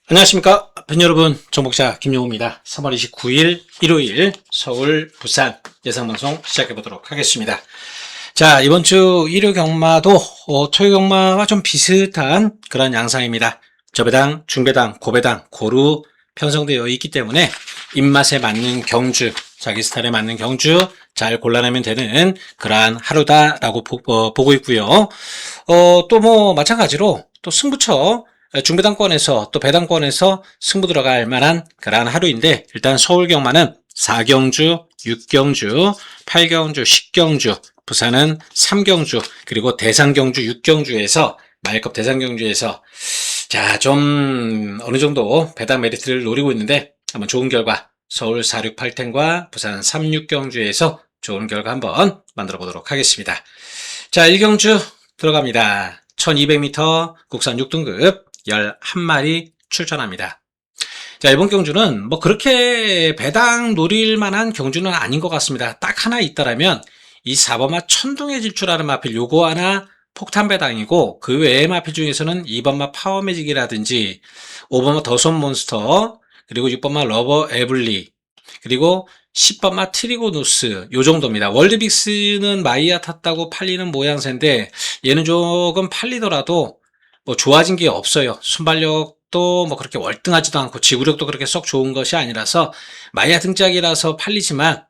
안녕하십니까 팬 여러분, 정복자 김용호입니다. 3월 29일 일요일 서울 부산 예상방송 시작해 보도록 하겠습니다. 자, 이번 주 일요 경마도 토요 경마와 좀 비슷한 그런 양상입니다. 저배당, 중배당, 고배당 고루 편성되어 있기 때문에 입맛에 맞는 경주, 자기 스타일에 맞는 경주 잘 골라내면 되는 그러한 하루다라고 보고 있고요. 또 뭐 마찬가지로 또 승부처 중배당권에서 또 배당권에서 승부 들어갈 만한 그러한 하루인데, 일단 서울 경마는 4경주, 6경주, 8경주, 10경주, 부산은 3경주, 그리고 대상경주 6경주에서 말급 대상경주에서 자, 좀 어느 정도 배당 메리트를 노리고 있는데 한번 좋은 결과 서울 468텐과 부산 36경주에서 좋은 결과 한번 만들어 보도록 하겠습니다. 자, 1경주 들어갑니다. 1200m 국산 6등급 11마리 출전합니다. 자, 이번 경주는 뭐 그렇게 배당 노릴 만한 경주는 아닌 것 같습니다. 딱 하나 있다라면 이 4번마 천둥의 질주라는 마필 요거 하나 폭탄 배당이고, 그 외의 마필 중에서는 2번마 파워매직이라든지 5번마 더손 몬스터, 그리고 6번마 러버 에블리, 그리고 10번마 트리고누스 요 정도입니다. 월드빅스는 마이야 탔다고 팔리는 모양새인데 얘는 조금 팔리더라도 뭐 좋아진 게 없어요. 순발력도 뭐 그렇게 월등하지도 않고 지구력도 그렇게 썩 좋은 것이 아니라서 마이야 등짝이라서 팔리지만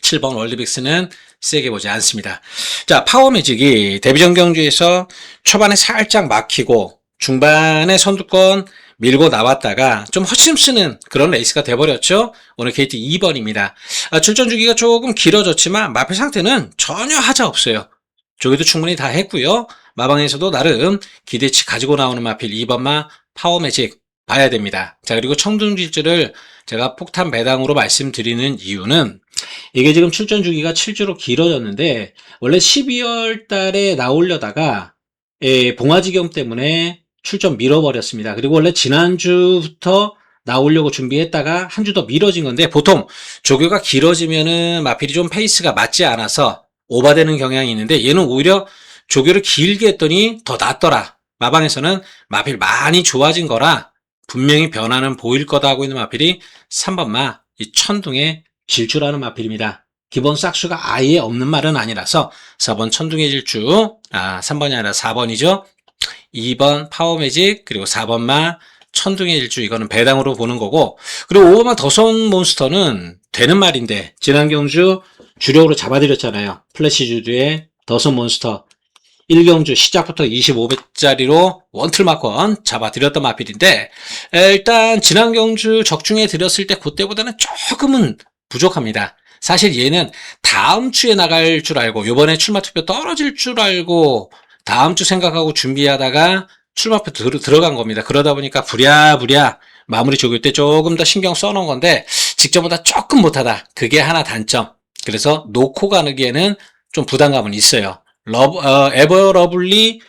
7번 월드빅스는 세게 보지 않습니다. 자, 파워매직이 데뷔전 경주에서 초반에 살짝 막히고 중반에 선두권 밀고 나왔다가 좀 허심쓰는 그런 레이스가 돼버렸죠. 오늘 게이트 2번입니다. 출전 주기가 조금 길어졌지만 마필 상태는 전혀 하자 없어요. 조기도 충분히 다 했고요. 마방에서도 나름 기대치 가지고 나오는 마필 2번마 파워매직 봐야 됩니다. 자, 그리고 청둥질주를 제가 폭탄 배당으로 말씀드리는 이유는 이게 지금 출전 주기가 7주로 길어졌는데 원래 12월 달에 나오려다가 봉화지경 때문에 출전 밀어버렸습니다. 그리고 원래 지난주부터 나오려고 준비했다가 한 주 더 미뤄진 건데, 보통 조교가 길어지면은 마필이 좀 페이스가 맞지 않아서 오버되는 경향이 있는데 얘는 오히려 조교를 길게 했더니 더 낫더라. 마방에서는 마필 많이 좋아진 거라 분명히 변화는 보일 거다 하고 있는 마필이 3번마 이 천둥의 질주라는 마필입니다. 기본 싹수가 아예 없는 말은 아니라서 4번 천둥의 질주, 3번이 아니라 4번이죠. 2번 파워매직, 그리고 4번마 천둥의 질주, 이거는 배당으로 보는 거고, 그리고 5번마 더손 몬스터는 되는 말인데 지난 경주 주력으로 잡아드렸잖아요. 플래시 주드의 더손 몬스터 1경주 시작부터 25배짜리로 원틀마권 잡아드렸던 마필인데, 일단 지난 경주 적중해 드렸을 때 그때보다는 조금은 부족합니다. 사실 얘는 다음 주에 나갈 줄 알고 요번에 출마 투표 떨어질 줄 알고 다음 주 생각하고 준비하다가 출마표 들어간 겁니다. 그러다 보니까 부랴부랴 마무리 조교 때 조금 더 신경 써놓은 건데 직전보다 조금 못하다. 그게 하나 단점. 그래서 놓고 가기에는 좀 부담감은 있어요. 에버러블리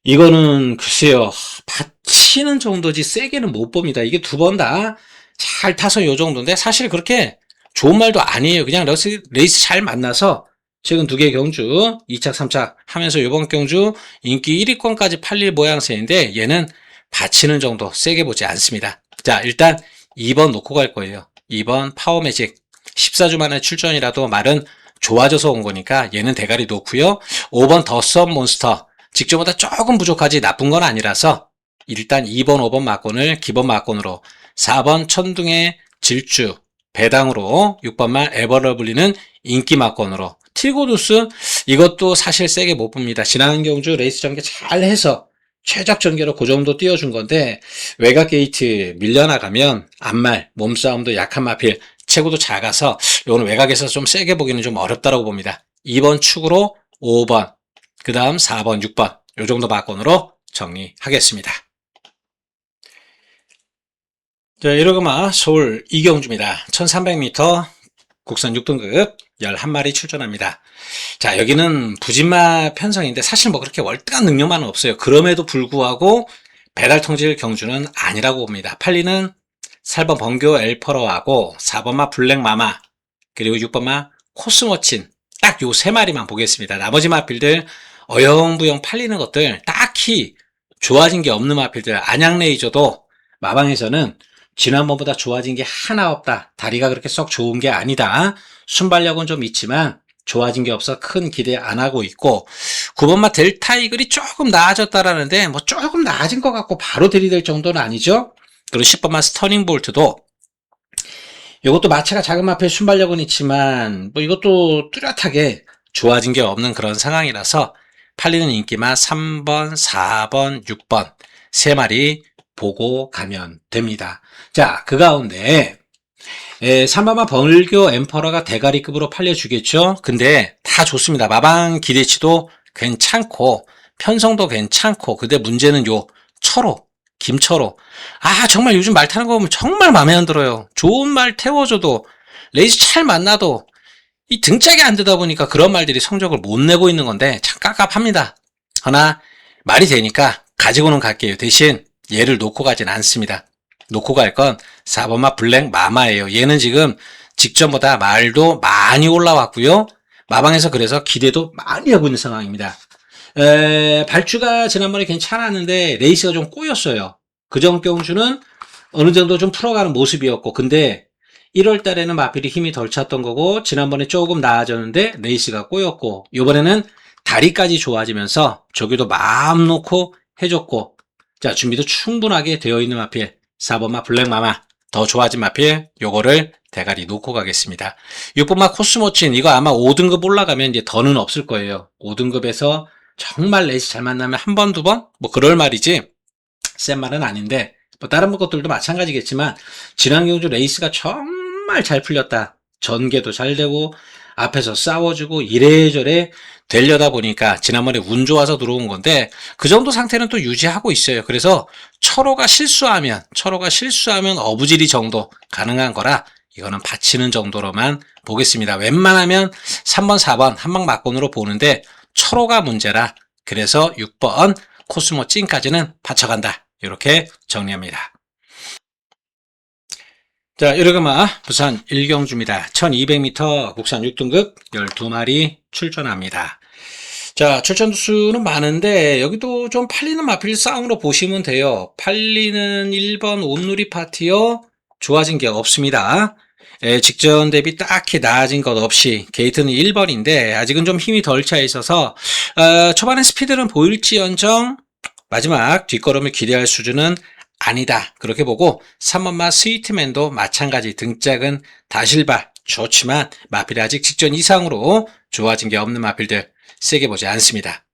이거는 글쎄요, 받치는 정도지 세게는 못 봅니다. 이게 두 번 다 잘 타서 요 정도인데 사실 그렇게 좋은 말도 아니에요. 그냥 레이스 잘 만나서 최근 2개 경주 2착 3착 하면서 이번 경주 인기 1위권까지 팔릴 모양새인데 얘는 받치는 정도 세게 보지 않습니다. 자, 일단 2번 놓고 갈 거예요. 2번 파워매직 14주 만에 출전이라도 말은 좋아져서 온 거니까 얘는 대가리 놓고요. 5번 더썸 몬스터 직전보다 조금 부족하지 나쁜 건 아니라서 일단 2번 5번 막권을 기본 막권으로, 4번 천둥의 질주 배당으로, 6번만 에버러블리는 인기 막권으로, 트리고누스 이것도 사실 세게 못 봅니다. 지난 경주 레이스 전개 잘 해서 최적 전개로 그 정도 띄워준 건데 외곽 게이트 밀려나가면 앞말 몸싸움도 약한 마필 체구도 작아서 이거는 외곽에서 좀 세게 보기는 좀 어렵다고 봅니다. 2번 축으로 5번, 그 다음 4번, 6번 요 정도 막권으로 정리하겠습니다. 자, 이러고마 서울 이경주입니다. 1300m 국산 6등급 11마리 출전합니다. 자, 여기는 부진마 편성인데 사실 뭐 그렇게 월등한 능력만은 없어요. 그럼에도 불구하고 배달 통질 경주는 아니라고 봅니다. 팔리는 8번 번교 엘퍼러하고 4번마 블랙마마, 그리고 6번마 코스모친 딱 요 3마리만 보겠습니다. 나머지 마필들 어영부영 팔리는 것들 딱히 좋아진 게 없는 마필들, 안양레이저도 마방에서는 지난번보다 좋아진 게 하나 없다. 다리가 그렇게 썩 좋은 게 아니다. 순발력은 좀 있지만 좋아진 게 없어 큰 기대 안 하고 있고 9번마 델타 이글이 조금 나아졌다라는데 뭐 조금 나아진 것 같고 바로 들이댈 정도는 아니죠. 그리고 10번마 스터닝 볼트도 이것도 마체가 작은 마표의 순발력은 있지만 뭐 이것도 뚜렷하게 좋아진 게 없는 그런 상황이라서 팔리는 인기만 3번, 4번, 6번 세 마리 보고 가면 됩니다. 자, 그 가운데 3번마 벌교 엠퍼러가 대가리급으로 팔려주겠죠. 근데 다 좋습니다. 마방 기대치도 괜찮고 편성도 괜찮고 근데 문제는 요 철호 김철호. 아, 정말 요즘 말 타는 거 보면 정말 마음에 안 들어요. 좋은 말 태워줘도 레이스 잘 만나도 이 등짝이 안 되다 보니까 그런 말들이 성적을 못 내고 있는 건데 참 깝깝합니다. 허나 말이 되니까 가지고는 갈게요. 대신 얘를 놓고 가진 않습니다. 놓고 갈 건 4번마 블랙 마마예요. 얘는 지금 직전보다 말도 많이 올라왔고요. 마방에서 그래서 기대도 많이 하고 있는 상황입니다. 발주가 지난번에 괜찮았는데 레이스가 좀 꼬였어요. 그정경주는 어느 정도 좀 풀어가는 모습이었고 근데 1월 달에는 마필이 힘이 덜 찼던 거고 지난번에 조금 나아졌는데 레이스가 꼬였고 이번에는 다리까지 좋아지면서 저기도 마음 놓고 해줬고 자 준비도 충분하게 되어 있는 마필 4번마 블랙마마 더 좋아진 마필 요거를 대가리 놓고 가겠습니다. 6번마 코스모친 이거 아마 5등급 올라가면 이제 더는 없을 거예요. 5등급에서 정말 레이스 잘 만나면 한 번, 두 번? 뭐 그럴 말이지 센 말은 아닌데 뭐 다른 것들도 마찬가지겠지만 지난 경주 레이스가 정말 잘 풀렸다. 전개도 잘 되고 앞에서 싸워주고 이래저래 되려다 보니까 지난번에 운 좋아서 들어온 건데 그 정도 상태는 또 유지하고 있어요. 그래서 철호가 실수하면 어부지리 정도 가능한 거라 이거는 받치는 정도로만 보겠습니다. 웬만하면 3번, 4번 한방막권으로 보는데 철호가 문제라 그래서 6번 코스모 찐까지는 받쳐간다. 이렇게 정리합니다. 자, 이러그마 부산 일경주입니다. 1200m 국산 6등급 12마리 출전합니다. 자, 출전 수는 많은데 여기도 좀 팔리는 마필 싸움으로 보시면 돼요. 팔리는 1번 온누리 파티요. 좋아진 게 없습니다. 직전 대비 딱히 나아진 것 없이 게이트는 1번인데 아직은 좀 힘이 덜 차 있어서 초반에 스피드는 보일지언정 마지막 뒷걸음을 기대할 수준은 아니다. 그렇게 보고 3번마 스위트맨도 마찬가지 등짝은 다실발 좋지만 마필이 아직 직전 이상으로 좋아진 게 없는 마필들 세게 보지 않습니다.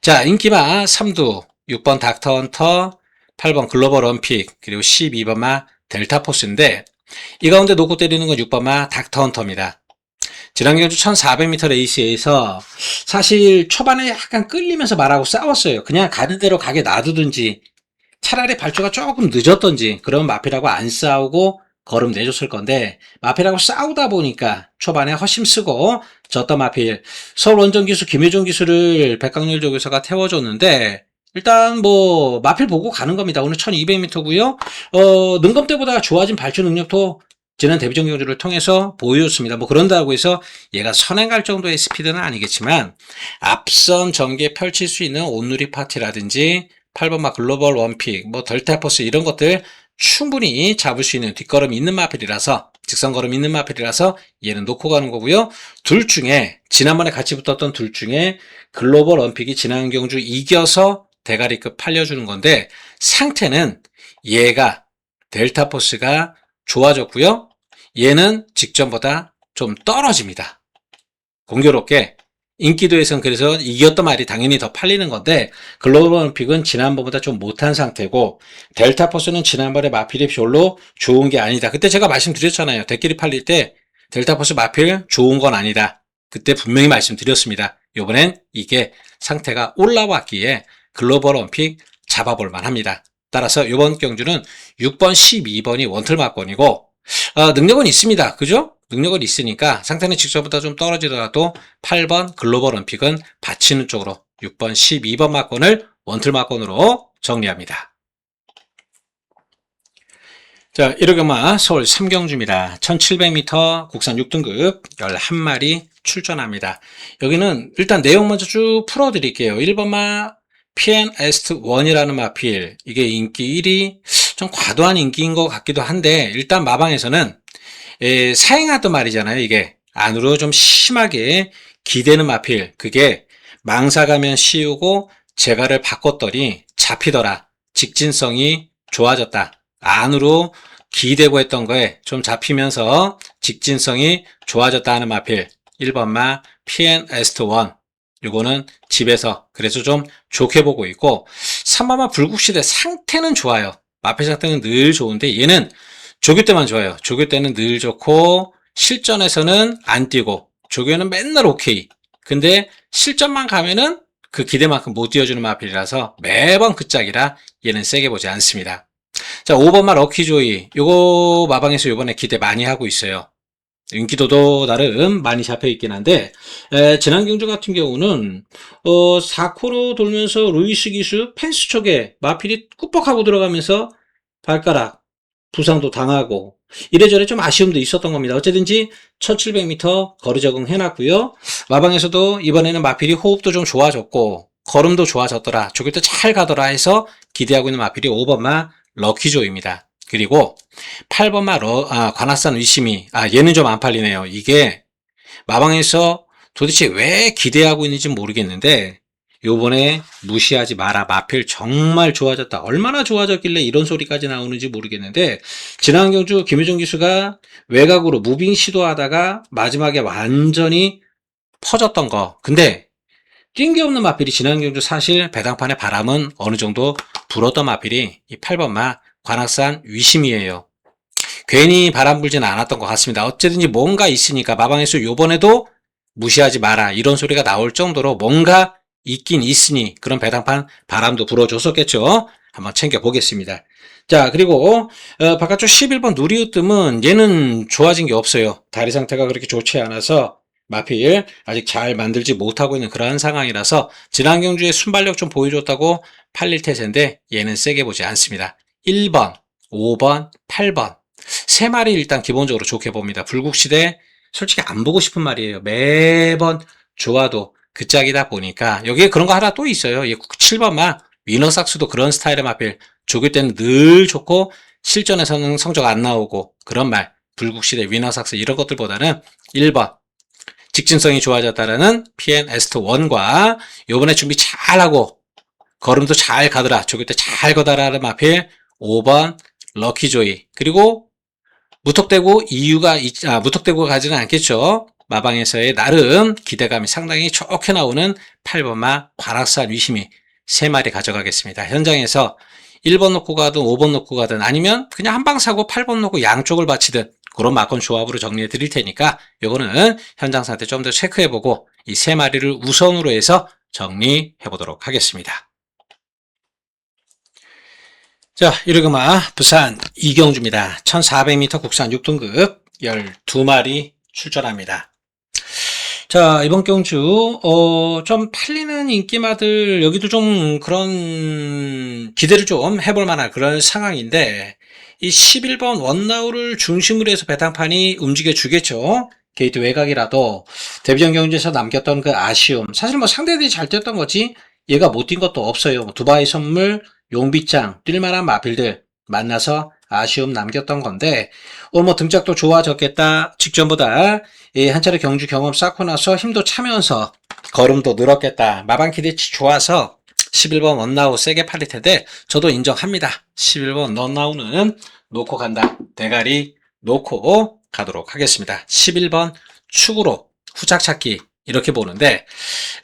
자, 인기마 3두 6번 닥터 헌터 8번 글로벌 원픽 그리고 12번마 델타포스인데 이 가운데 놓고 때리는 건 6번마 닥터 헌터입니다. 지난 경주 1400m 레이스에서 사실 초반에 약간 끌리면서 말하고 싸웠어요. 그냥 가는 대로 가게 놔두든지 차라리 발주가 조금 늦었던지 그러면 마필하고 안 싸우고 걸음 내줬을 건데 마필하고 싸우다 보니까 초반에 허심 쓰고 졌던 마필 서울 원정 기수 김효정 기수를 백강렬 조교사가 태워줬는데 일단 뭐 마필 보고 가는 겁니다. 오늘 1200m고요. 능검 때보다 좋아진 발주 능력도 지난 데뷔전 경주를 통해서 보여줬습니다. 뭐 그런다고 해서 얘가 선행 갈 정도의 스피드는 아니겠지만 앞선 전개 펼칠 수 있는 온누리 파티라든지 8번마 글로벌 원픽, 뭐 델타포스 이런 것들 충분히 잡을 수 있는 뒷걸음 있는 마필이라서 직선걸음 있는 마필이라서 얘는 놓고 가는 거고요. 둘 중에 지난번에 같이 붙었던 둘 중에 글로벌 원픽이 지난 경주 이겨서 대가리급 팔려주는 건데 상태는 얘가 델타포스가 좋아졌고요. 얘는 직전보다 좀 떨어집니다. 공교롭게 인기도에선 그래서 이겼던 말이 당연히 더 팔리는 건데 글로벌 원픽은 지난번보다 좀 못한 상태고 델타포스는 지난번에 마필이 별로 좋은 게 아니다. 그때 제가 말씀드렸잖아요. 대끼리 팔릴 때 델타포스 마필 좋은 건 아니다. 그때 분명히 말씀드렸습니다. 이번엔 이게 상태가 올라왔기에 글로벌 원픽 잡아볼 만합니다. 따라서 이번 경주는 6번, 12번이 원틀마권이고 능력은 있습니다. 그죠? 능력은 있으니까 상태는 직전보다 좀 떨어지더라도 8번 글로벌 원픽은 받치는 쪽으로 6번, 12번 마권을 원틀 마권으로 정리합니다. 자, 1호경마 서울 삼경주입니다. 1700m 국산 6등급 11마리 출전합니다. 여기는 일단 내용 먼저 쭉 풀어드릴게요. 1번마 PN 에스트 1이라는 마필 이게 인기 1위 좀 과도한 인기인 것 같기도 한데, 일단 마방에서는 사행하던 말이잖아요. 이게 안으로 좀 심하게 기대는 마필, 그게 망사가면 씌우고 재갈을 바꿨더니 잡히더라. 직진성이 좋아졌다. 안으로 기대고 했던 거에 좀 잡히면서 직진성이 좋아졌다 하는 마필. 1번마 PN 에스트1. 요거는 집에서 그래서 좀 좋게 보고 있고, 3번마 불국시대 상태는 좋아요. 마필 상태는 늘 좋은데 얘는 조교 때만 좋아요. 조교 때는 늘 좋고 실전에서는 안 뛰고 조교는 맨날 오케이. 근데 실전만 가면은 그 기대만큼 못 뛰어주는 마필이라서 매번 그 짝이라 얘는 세게 보지 않습니다. 자, 5번마 럭키조이. 요거 마방에서 요번에 기대 많이 하고 있어요. 인기도도 나름 많이 잡혀있긴 한데, 지난 경주 같은 경우는 4코로 돌면서 루이스 기수 펜스 쪽에 마필이 꾹뻑하고 들어가면서 발가락 부상도 당하고 이래저래 좀 아쉬움도 있었던 겁니다. 어쨌든지 1700m 거리 적응해놨고요. 마방에서도 이번에는 마필이 호흡도 좀 좋아졌고 걸음도 좋아졌더라. 조교 때 잘 가더라 해서 기대하고 있는 마필이 5번마 럭키조입니다. 그리고 8번마 관악산 위심이, 얘는 좀 안 팔리네요. 이게 마방에서 도대체 왜 기대하고 있는지 모르겠는데 요번에 무시하지 마라. 마필 정말 좋아졌다. 얼마나 좋아졌길래 이런 소리까지 나오는지 모르겠는데, 지난 경주 김효정 기수가 외곽으로 무빙 시도하다가 마지막에 완전히 퍼졌던 거. 근데 뛴 게 없는 마필이 지난 경주 사실 배당판에 바람은 어느 정도 불었던 마필이 이 8번마 관악산 위심이에요. 괜히 바람 불진 않았던 것 같습니다. 어쨌든지 뭔가 있으니까 마방에서 요번에도 무시하지 마라 이런 소리가 나올 정도로 뭔가 있긴 있으니 그런 배당판 바람도 불어줬었겠죠. 한번 챙겨보겠습니다. 자, 그리고 바깥쪽 11번 누리우뜸은 얘는 좋아진 게 없어요. 다리 상태가 그렇게 좋지 않아서 마필 아직 잘 만들지 못하고 있는 그런 상황이라서 지난 경주에 순발력 좀 보여줬다고 팔릴 태세인데 얘는 세게 보지 않습니다. 1번, 5번, 8번 세 마리 일단 기본적으로 좋게 봅니다. 불국시대 솔직히 안 보고 싶은 말이에요. 매번 좋아도 그 짝이다 보니까 여기에 그런 거 하나 또 있어요. 7번만 위너삭스도 그런 스타일의 마필. 조교 때는 늘 좋고 실전에서는 성적 안 나오고 그런 말. 불국시대 위너삭스 이런 것들보다는 1번 직진성이 좋아졌다라는 PN 에스트1과 요번에 준비 잘하고 걸음도 잘 가더라. 조교 때 잘 가더라는 마필 5번 럭키조이. 그리고 무턱대고 가지는 않겠죠. 마방에서의 나름 기대감이 상당히 좋게 나오는 8번마 관악산 위심이 3마리 가져가겠습니다. 현장에서 1번 놓고 가든 5번 놓고 가든 아니면 그냥 한 방 사고 8번 놓고 양쪽을 바치든 그런 막건 조합으로 정리해 드릴 테니까 요거는 현장 상태 좀 더 체크해보고 이 3마리를 우선으로 해서 정리해 보도록 하겠습니다. 자, 이르그마 부산 이경주입니다. 1400m 국산 6등급 12마리 출전합니다. 자, 이번 경주 좀 팔리는 인기마들 여기도 좀 그런 기대를 좀 해볼 만한 그런 상황인데 이 11번 원나우를 중심으로 해서 배당판이 움직여 주겠죠. 게이트 외곽이라도 데뷔전 경주에서 남겼던 그 아쉬움, 사실 뭐 상대들이 잘 뛰었던 거지 얘가 못 뛴 것도 없어요. 두바이 선물, 용비짱 뛸만한 마필들 만나서 아쉬움 남겼던 건데 오늘 뭐 등짝도 좋아졌겠다. 직전보다 한 차례 경주 경험 쌓고 나서 힘도 차면서 걸음도 늘었겠다. 마방 기대치 좋아서 11번 원나우 세게 팔릴 텐데 저도 인정합니다. 11번 원나우는 놓고 간다. 대가리 놓고 가도록 하겠습니다. 11번 축으로 후작 찾기 이렇게 보는데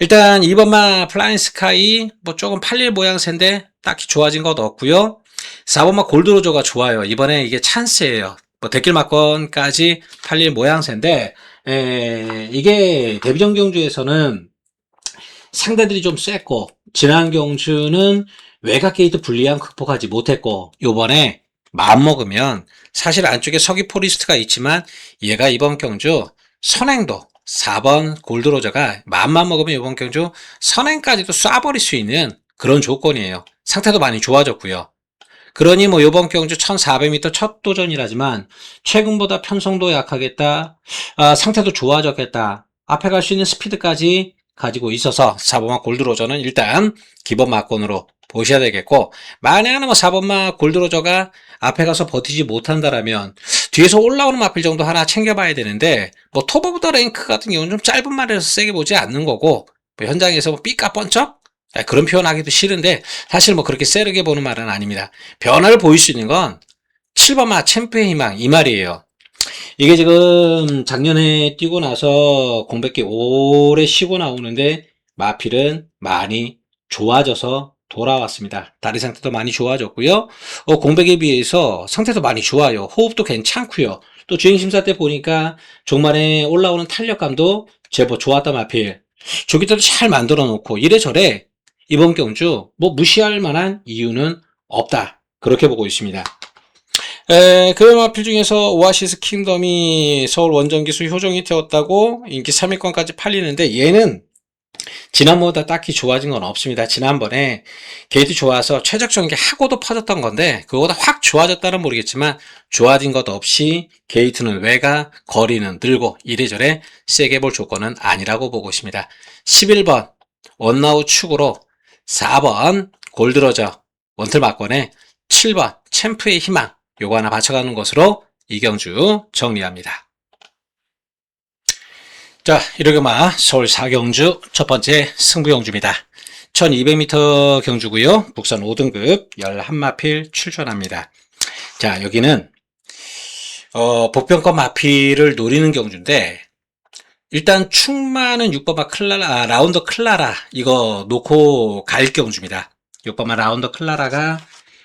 일단 2번마 플라잉 스카이 뭐 조금 팔릴 모양새인데 딱히 좋아진 것 없고요. 4번마 골드로저가 좋아요. 이번에 이게 찬스예요. 뭐 대길막건까지 팔릴 모양새인데 이게 데뷔전 경주에서는 상대들이 좀 셌고 지난 경주는 외곽 게이트 불리함 극복하지 못했고 요번에 마음먹으면 사실 안쪽에 서기 포리스트가 있지만 얘가 이번 경주 선행도 4번 골드로저가 마음만 먹으면 이번 경주 선행까지도 쏴버릴 수 있는 그런 조건이에요. 상태도 많이 좋아졌고요. 그러니 뭐 이번 경주 1400m 첫 도전이라지만 최근보다 편성도 약하겠다. 상태도 좋아졌겠다. 앞에 갈 수 있는 스피드까지 가지고 있어서 4번마 골드로저는 일단 기본 막건으로 보셔야 되겠고, 만약에 뭐 4번마 골드로저가 앞에 가서 버티지 못한다라면 뒤에서 올라오는 마필 정도 하나 챙겨봐야 되는데, 뭐 톱 오브 더 랭크 같은 경우는 좀 짧은 말이라서 세게 보지 않는 거고, 뭐 현장에서 뭐 삐까 번쩍? 그런 표현하기도 싫은데 사실 뭐 그렇게 세르게 보는 말은 아닙니다. 변화를 보일 수 있는 건 7번마 챔프의 희망 이 말이에요. 이게 지금 작년에 뛰고 나서 공백기 오래 쉬고 나오는데 마필은 많이 좋아져서 돌아왔습니다. 다리 상태도 많이 좋아졌고요. 공백에 비해서 상태도 많이 좋아요. 호흡도 괜찮고요. 또 주행심사 때 보니까 종말에 올라오는 탄력감도 제법 좋았다 마필. 조기대도 잘 만들어 놓고 이래저래 이번 경주 뭐 무시할 만한 이유는 없다. 그렇게 보고 있습니다. 그 마필 중에서 오아시스 킹덤이 서울 원정기수 효정이 태웠다고 인기 3위권까지 팔리는데 얘는 지난번보다 딱히 좋아진 건 없습니다. 지난번에 게이트 좋아서 최적 전개하고도 퍼졌던 건데 그거보다 확 좋아졌다는 모르겠지만 좋아진 것 없이 게이트는 외가 거리는 늘고 이래저래 세게 볼 조건은 아니라고 보고 있습니다. 11번 원나우 축으로 4번 골드로저 원틀 막권에 7번 챔프의 희망 요거 하나 받쳐가는 것으로 이 경주 정리합니다. 자, 일요일마 서울 4경주 첫 번째 승부 경주입니다. 1200m 경주고요. 국산 5등급 11마필 출전합니다. 자, 여기는 복병권 마필을 노리는 경주인데 일단 충만은 6번마 클라라, 라운더 클라라 이거 놓고 갈 경주입니다. 6번마 라운더 클라라가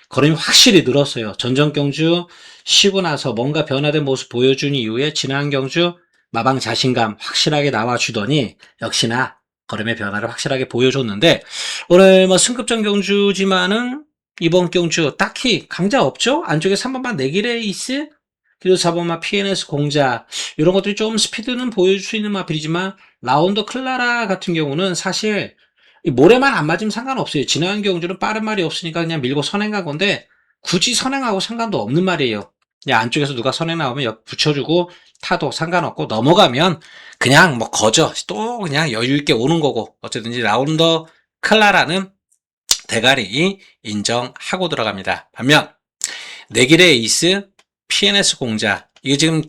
걸음이 확실히 늘었어요. 전전 경주 쉬고 나서 뭔가 변화된 모습 보여준 이후에 지난 경주 마방 자신감 확실하게 나와주더니 역시나 걸음의 변화를 확실하게 보여줬는데 오늘 뭐 승급전 경주지만은 이번 경주 딱히 강자 없죠? 안쪽에 3번마 네기레이스 그리고 4번마 PNS 공자 이런 것들이 좀 스피드는 보여줄 수 있는 마필이지만 라운더 클라라 같은 경우는 사실 모래만 안 맞으면 상관없어요. 지난 경주는 빠른 말이 없으니까 그냥 밀고 선행 간 건데 굳이 선행하고 상관도 없는 말이에요. 그냥 안쪽에서 누가 선행 나오면 옆 붙여주고 타도 상관없고 넘어가면 그냥 뭐 거저 또 그냥 여유있게 오는 거고 어쨌든지 라운더 클라라는 대가리 인정하고 들어갑니다. 반면 내길의 에이스 PNS 공자 이게 지금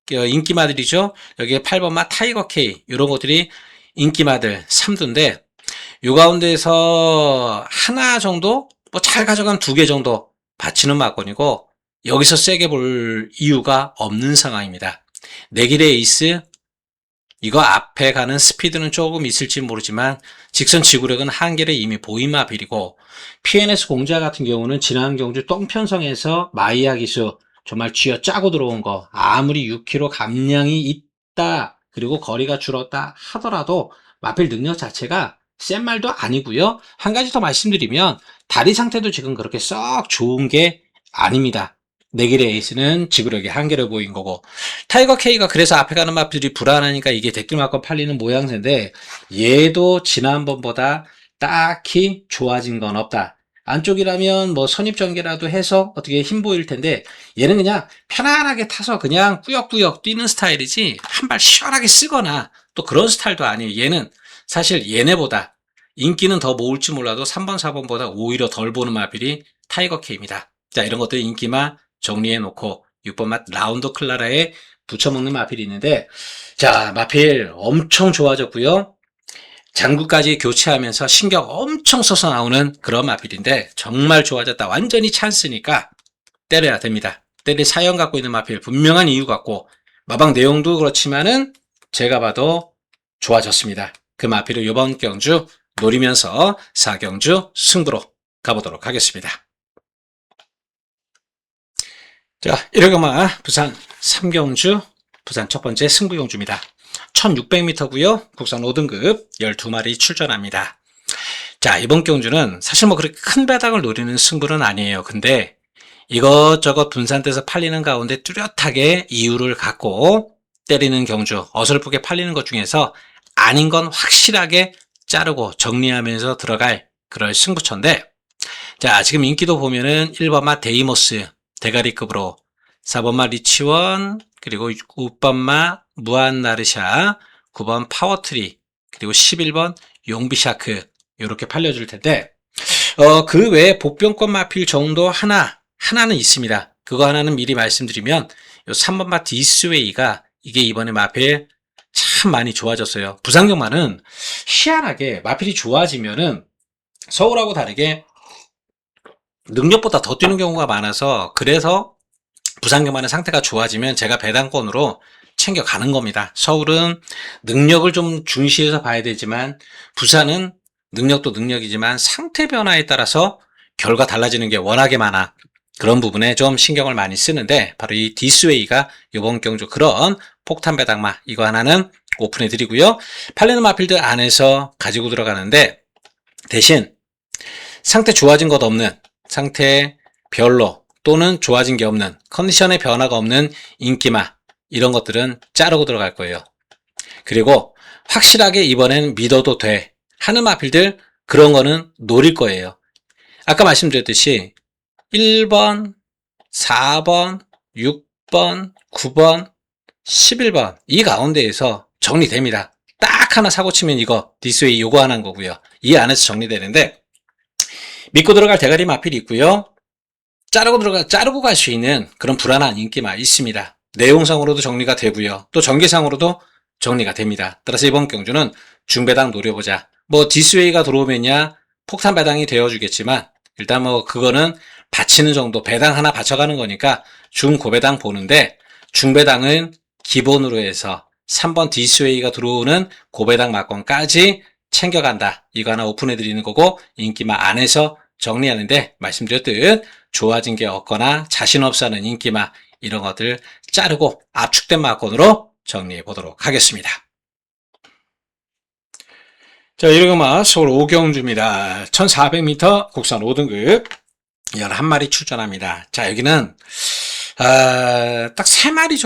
인기마들이죠. 여기에 8번마 타이거 K 이런 것들이 인기마들 3두인데 요 가운데서 하나 정도 뭐 잘 가져간 2개 정도 받치는 막권이고 여기서 세게 볼 이유가 없는 상황입니다. 내길의 에이스 이거 앞에 가는 스피드는 조금 있을지 모르지만 직선 지구력은 한계를 이미 보인 마필이고 PNS 공자 같은 경우는 지난 경주 똥편성에서 마이야 기수 정말 쥐어 짜고 들어온 거 아무리 6km 감량이 있다 그리고 거리가 줄었다 하더라도 마필 능력 자체가 센 말도 아니고요. 한 가지 더 말씀드리면 다리 상태도 지금 그렇게 썩 좋은 게 아닙니다. 내길의 에이스는 지구력의 한계를 보인 거고 타이거 K가 그래서 앞에 가는 마필들이 불안하니까 이게 댓글 맞고 팔리는 모양새인데 얘도 지난번보다 딱히 좋아진 건 없다. 안쪽이라면 뭐 선입전개라도 해서 어떻게 힘 보일 텐데 얘는 그냥 편안하게 타서 그냥 꾸역꾸역 뛰는 스타일이지 한 발 시원하게 쓰거나 또 그런 스타일도 아니에요. 얘는 사실 얘네보다 인기는 더 모을지 몰라도 3번, 4번보다 오히려 덜 보는 마필이 타이거 K입니다. 자, 이런 것들 인기만 정리해 놓고 6번 라운더 클라라에 붙여먹는 마필이 있는데 자, 마필 엄청 좋아졌고요. 장구까지 교체하면서 신경 엄청 써서 나오는 그런 마필인데 정말 좋아졌다. 완전히 찬스니까 때려야 됩니다. 때릴 사연 갖고 있는 마필 분명한 이유 갖고 마방 내용도 그렇지만은 제가 봐도 좋아졌습니다. 그 마필을 이번 경주 노리면서 4경주 승부로 가보도록 하겠습니다. 자, 일요일마 부산 3경주 부산 첫 번째 승부 경주입니다. 1600m고요. 국산 5등급 12마리 출전합니다. 자, 이번 경주는 사실 뭐 그렇게 큰 배당을 노리는 승부는 아니에요. 근데 이것저것 분산돼서 팔리는 가운데 뚜렷하게 이유를 갖고 때리는 경주, 어설프게 팔리는 것 중에서 아닌 건 확실하게 자르고 정리하면서 들어갈 그럴 승부처인데 자, 지금 인기도 보면은 1번마 데이모스 대가리급으로 4번마 리치원 그리고 6번마 무한나르샤 9번 파워트리 그리고 11번 용비샤크 이렇게 팔려줄 텐데 그 외에 복병권 마필 정도 하나는 있습니다. 그거 하나는 미리 말씀드리면, 요 3번 마 디스웨이가 이게 이번에 마필 참 많이 좋아졌어요. 부산경마는 희한하게 마필이 좋아지면은 서울하고 다르게 능력보다 더 뛰는 경우가 많아서, 그래서 부산경마는 상태가 좋아지면 제가 배당권으로 챙겨가는 겁니다. 서울은 능력을 좀 중시해서 봐야 되지만, 부산은 능력도 능력이지만 상태 변화에 따라서 결과 달라지는 게 워낙에 많아. 그런 부분에 좀 신경을 많이 쓰는데, 바로 이 디스웨이가 이번 경주 그런 폭탄 배당마 이거 하나는 오픈해 드리고요. 팔레는 마필드 안에서 가지고 들어가는데, 대신 상태 좋아진 것 없는, 상태 별로 또는 좋아진 게 없는, 컨디션의 변화가 없는 인기마, 이런 것들은 자르고 들어갈 거예요. 그리고 확실하게 이번엔 믿어도 돼 하는 마필들, 그런 거는 노릴 거예요. 아까 말씀드렸듯이 1번, 4번, 6번, 9번, 11번 이 가운데에서 정리됩니다. 딱 하나 사고 치면 이거 디스웨이 요거 하나인 거고요. 이 안에서 정리되는데, 믿고 들어갈 대가리 마필이 있고요. 자르고 갈 수 있는 그런 불안한 인기마 있습니다. 내용상으로도 정리가 되고요. 또 전개상으로도 정리가 됩니다. 따라서 이번 경주는 중배당 노려보자. 뭐 디스웨이가 들어오면야 폭탄 배당이 되어주겠지만, 일단 뭐 그거는 받치는 정도, 배당 하나 받쳐가는 거니까 중고배당 보는데, 중배당은 기본으로 해서 3번 디스웨이가 들어오는 고배당 막권까지 챙겨간다. 이거 하나 오픈해 드리는 거고, 인기마 안에서 정리하는데 말씀드렸듯 좋아진 게 없거나 자신 없어 하는 인기마 이런 것들 자르고 압축된 막권으로 정리해 보도록 하겠습니다. 자, 1경마 서울 오경주입니다. 1400m 국산 5등급 11마리 출전합니다. 자, 여기는 딱 3마리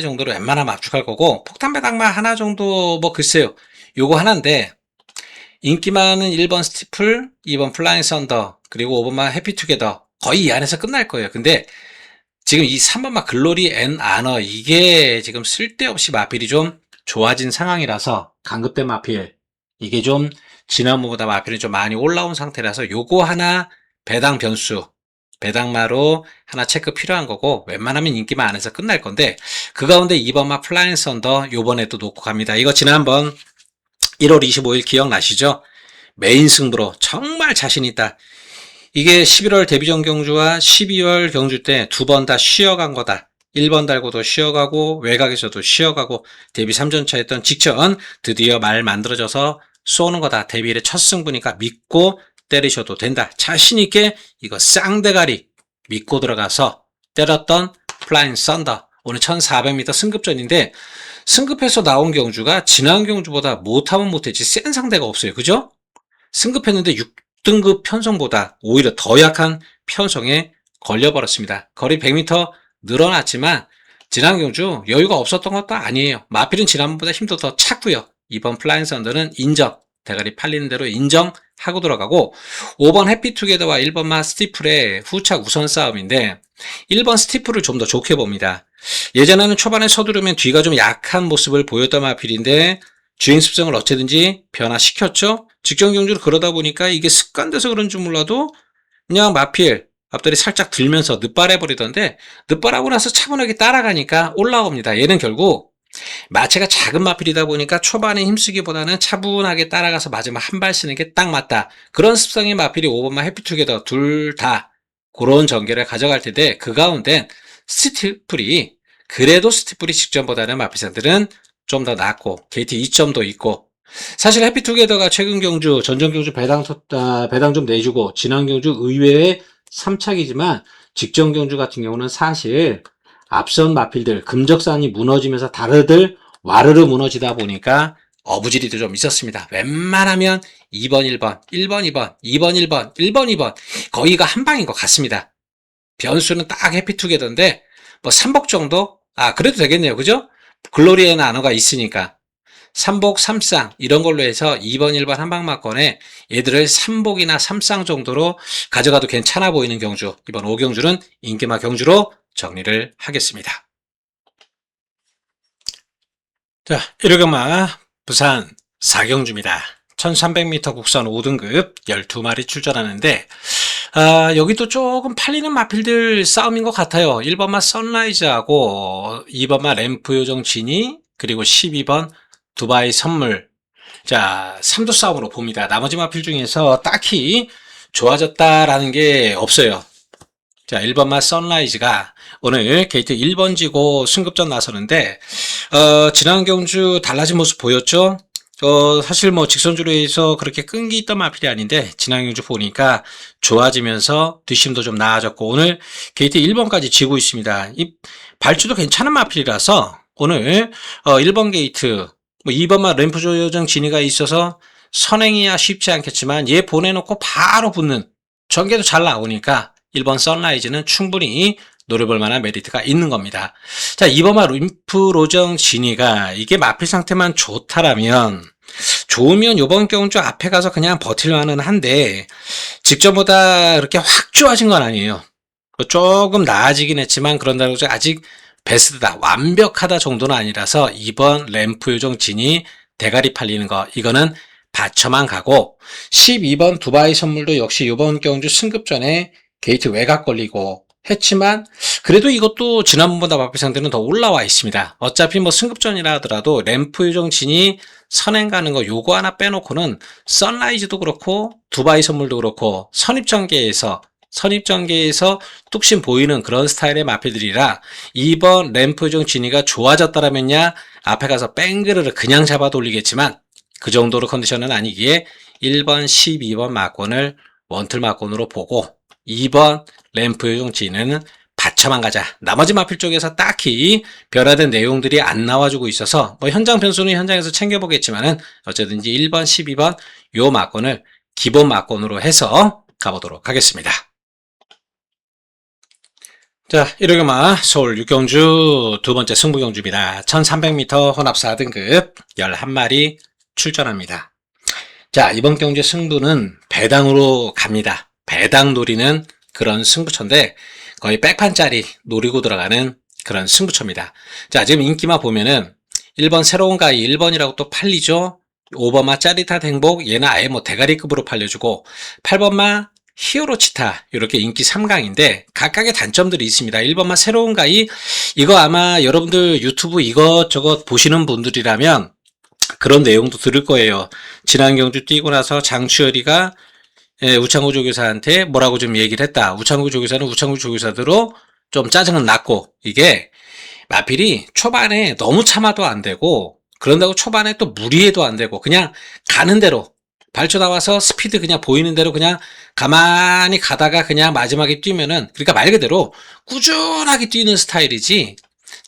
정도로 웬만하면 압축할 거고, 폭탄 배당마 하나 정도 뭐 글쎄요. 요거 하나인데, 인기 많은 1번 스티플, 2번 플라잉 썬더, 그리고 5번만 해피투게더 거의 이 안에서 끝날 거예요. 근데 지금 이 3번만 글로리 앤 아너 이게 지금 쓸데없이 마필이 좀 좋아진 상황이라서, 강급된 마필 이게 좀 지난번보다 마필이 좀 많이 올라온 상태라서 요거 하나 배당 변수, 배당마로 하나 체크 필요한 거고, 웬만하면 인기만 안에서 끝날 건데, 그 가운데 2번마 플라잉 썬더 요번에 또 놓고 갑니다. 이거 지난번 1월 25일 기억나시죠? 메인 승부로 정말 자신 있다. 이게 11월 데뷔전 경주와 12월 경주 때 두 번 다 쉬어간 거다. 1번 달고도 쉬어가고 외곽에서도 쉬어가고, 데뷔 3전차 했던 직전 드디어 말 만들어져서 쏘는 거다. 데뷔 일의 첫 승부니까 믿고 때리셔도 된다. 자신 있게 이거 쌍대가리 믿고 들어가서 때렸던 플라잉 썬더. 오늘 1400m 승급전인데, 승급해서 나온 경주가 지난 경주보다 못하면 못했지 센 상대가 없어요. 그죠? 승급했는데 6등급 편성보다 오히려 더 약한 편성에 걸려버렸습니다. 거리 100m 늘어났지만 지난 경주 여유가 없었던 것도 아니에요. 마필은 지난번보다 힘도 더 찼고요. 이번 플라잉 썬더는 인정, 대가리 팔리는 대로 인정하고 들어가고, 5번 해피투게더와 1번마 스티플의 후착 우선 싸움인데, 1번 스티플을 좀 더 좋게 봅니다. 예전에는 초반에 서두르면 뒤가 좀 약한 모습을 보였던 마필인데, 주행 습성을 어쨌든지 변화시켰죠. 직전 경주로 그러다 보니까 이게 습관돼서 그런 줄 몰라도 그냥 마필 앞다리 살짝 들면서 늑발해버리던데, 늑발하고 나서 차분하게 따라가니까 올라옵니다. 얘는 결국 마체가 작은 마필이다 보니까 초반에 힘쓰기보다는 차분하게 따라가서 마지막 한 발 쓰는 게 딱 맞다. 그런 습성의 마필이 5번만 해피투게더 둘 다 그런 전개를 가져갈 텐데, 그 가운데 스티플이, 그래도 스티플이 직전보다는 마필상들은 좀 더 낫고 게이트 2점도 있고, 사실 해피투게더가 최근 경주, 전전 경주 배당 좀 내주고, 지난 경주 의외의 3착이지만 직전 경주 같은 경우는 사실 앞선 마필들 금적산이 무너지면서 다르들 와르르 무너지다 보니까 어부지리도 좀 있었습니다. 웬만하면 2번 1번, 1번 2번, 2번 1번, 1번 2번 거의가 한 방인 것 같습니다. 변수는 딱 해피투게더인데 뭐 3복 정도? 그래도 되겠네요. 그죠? 글로리의 나노가 있으니까 3복 3쌍 이런 걸로 해서 2번 1번 한방막권에 얘들을 3복이나 3쌍 정도로 가져가도 괜찮아 보이는 경주, 이번 5경주는 인기마 경주로 정리를 하겠습니다. 자, 1호경마 부산 4경주입니다. 1300m 국산 5등급 12마리 출전하는데, 여기도 조금 팔리는 마필들 싸움인 것 같아요. 1번마 선라이즈하고 2번마 램프 요정 지니, 그리고 12번 두바이 선물. 자, 3도 싸움으로 봅니다. 나머지 마필 중에서 딱히 좋아졌다라는 게 없어요. 자, 1번마 선라이즈가 오늘 게이트 1번 지고 승급전 나서는데, 지난 경주 달라진 모습 보였죠? 사실 뭐 직선주로 해서 그렇게 끈기 있던 마필이 아닌데, 지난 경주 보니까 좋아지면서 뒷심도 좀 나아졌고, 오늘 게이트 1번까지 지고 있습니다. 이 발주도 괜찮은 마필이라서, 오늘, 1번 게이트, 뭐 2번마 램프 조여정 진이가 있어서 선행이야 쉽지 않겠지만, 얘 보내놓고 바로 붙는 전개도 잘 나오니까, 1번 선라이즈는 충분히 노려볼 만한 메리트가 있는 겁니다. 자, 2번마 림프 로정 진이가 이게 마필 상태만 좋으면 요번 경주 앞에 가서 그냥 버틸만은 한데, 직전보다 그렇게 확 좋아진 건 아니에요. 조금 나아지긴 했지만, 그런다고 해서 아직 베스트다, 완벽하다 정도는 아니라서 2번 램프 요정 진이 대가리 팔리는 거, 이거는 받쳐만 가고, 12번 두바이 선물도 역시 요번 경주 승급전에 게이트 외곽 걸리고 했지만, 그래도 이것도 지난번보다 마필 상태는 더 올라와 있습니다. 어차피 뭐 승급전이라 하더라도 램프 요정 진이 선행 가는 거 요거 하나 빼놓고는 선라이즈도 그렇고 두바이 선물도 그렇고 선입전개에서 뚝심 보이는 그런 스타일의 마필들이라, 2번 램프 요정 진이가 좋아졌다라면야 앞에 가서 뺑그르르 그냥 잡아 돌리겠지만, 그 정도로 컨디션은 아니기에 1번 12번 막권을 원틀 막권으로 보고, 2번 램프 요정 진은 받쳐만 가자. 나머지 마필 쪽에서 딱히 변화된 내용들이 안 나와주고 있어서 뭐 현장 변수는 현장에서 챙겨보겠지만은, 어쨌든지 1번 12번 요 막권을 기본 막권으로 해서 가보도록 하겠습니다. 자, 1호경마 서울 6경주 두 번째 승부경주입니다. 1300m 혼합 4등급 11마리 출전합니다. 자, 이번 경주의 승부는 배당으로 갑니다. 배당 노리는 그런 승부처인데, 거의 백판짜리 노리고 들어가는 그런 승부처입니다. 자, 지금 인기만 보면은 1번 새로운 가이 1번이라고 또 팔리죠. 5번마 짜릿한 행복, 얘는 아예 뭐 대가리급으로 팔려주고, 8번마 히어로치타, 이렇게 인기 3강인데 각각의 단점들이 있습니다. 1번마 새로운 가이, 이거 아마 여러분들 유튜브 이것저것 보시는 분들이라면 그런 내용도 들을 거예요. 지난 경주 뛰고 나서 장추열이가 우창구 조교사한테 뭐라고 좀 얘기를 했다. 우창구 조교사는 우창구 조교사대로 좀 짜증은 났고, 이게 마필이 초반에 너무 참아도 안 되고, 그런다고 초반에 또 무리해도 안 되고, 그냥 가는 대로 발초 나와서 스피드 그냥 보이는 대로 그냥 가만히 가다가 그냥 마지막에 뛰면은, 그러니까 말 그대로 꾸준하게 뛰는 스타일이지,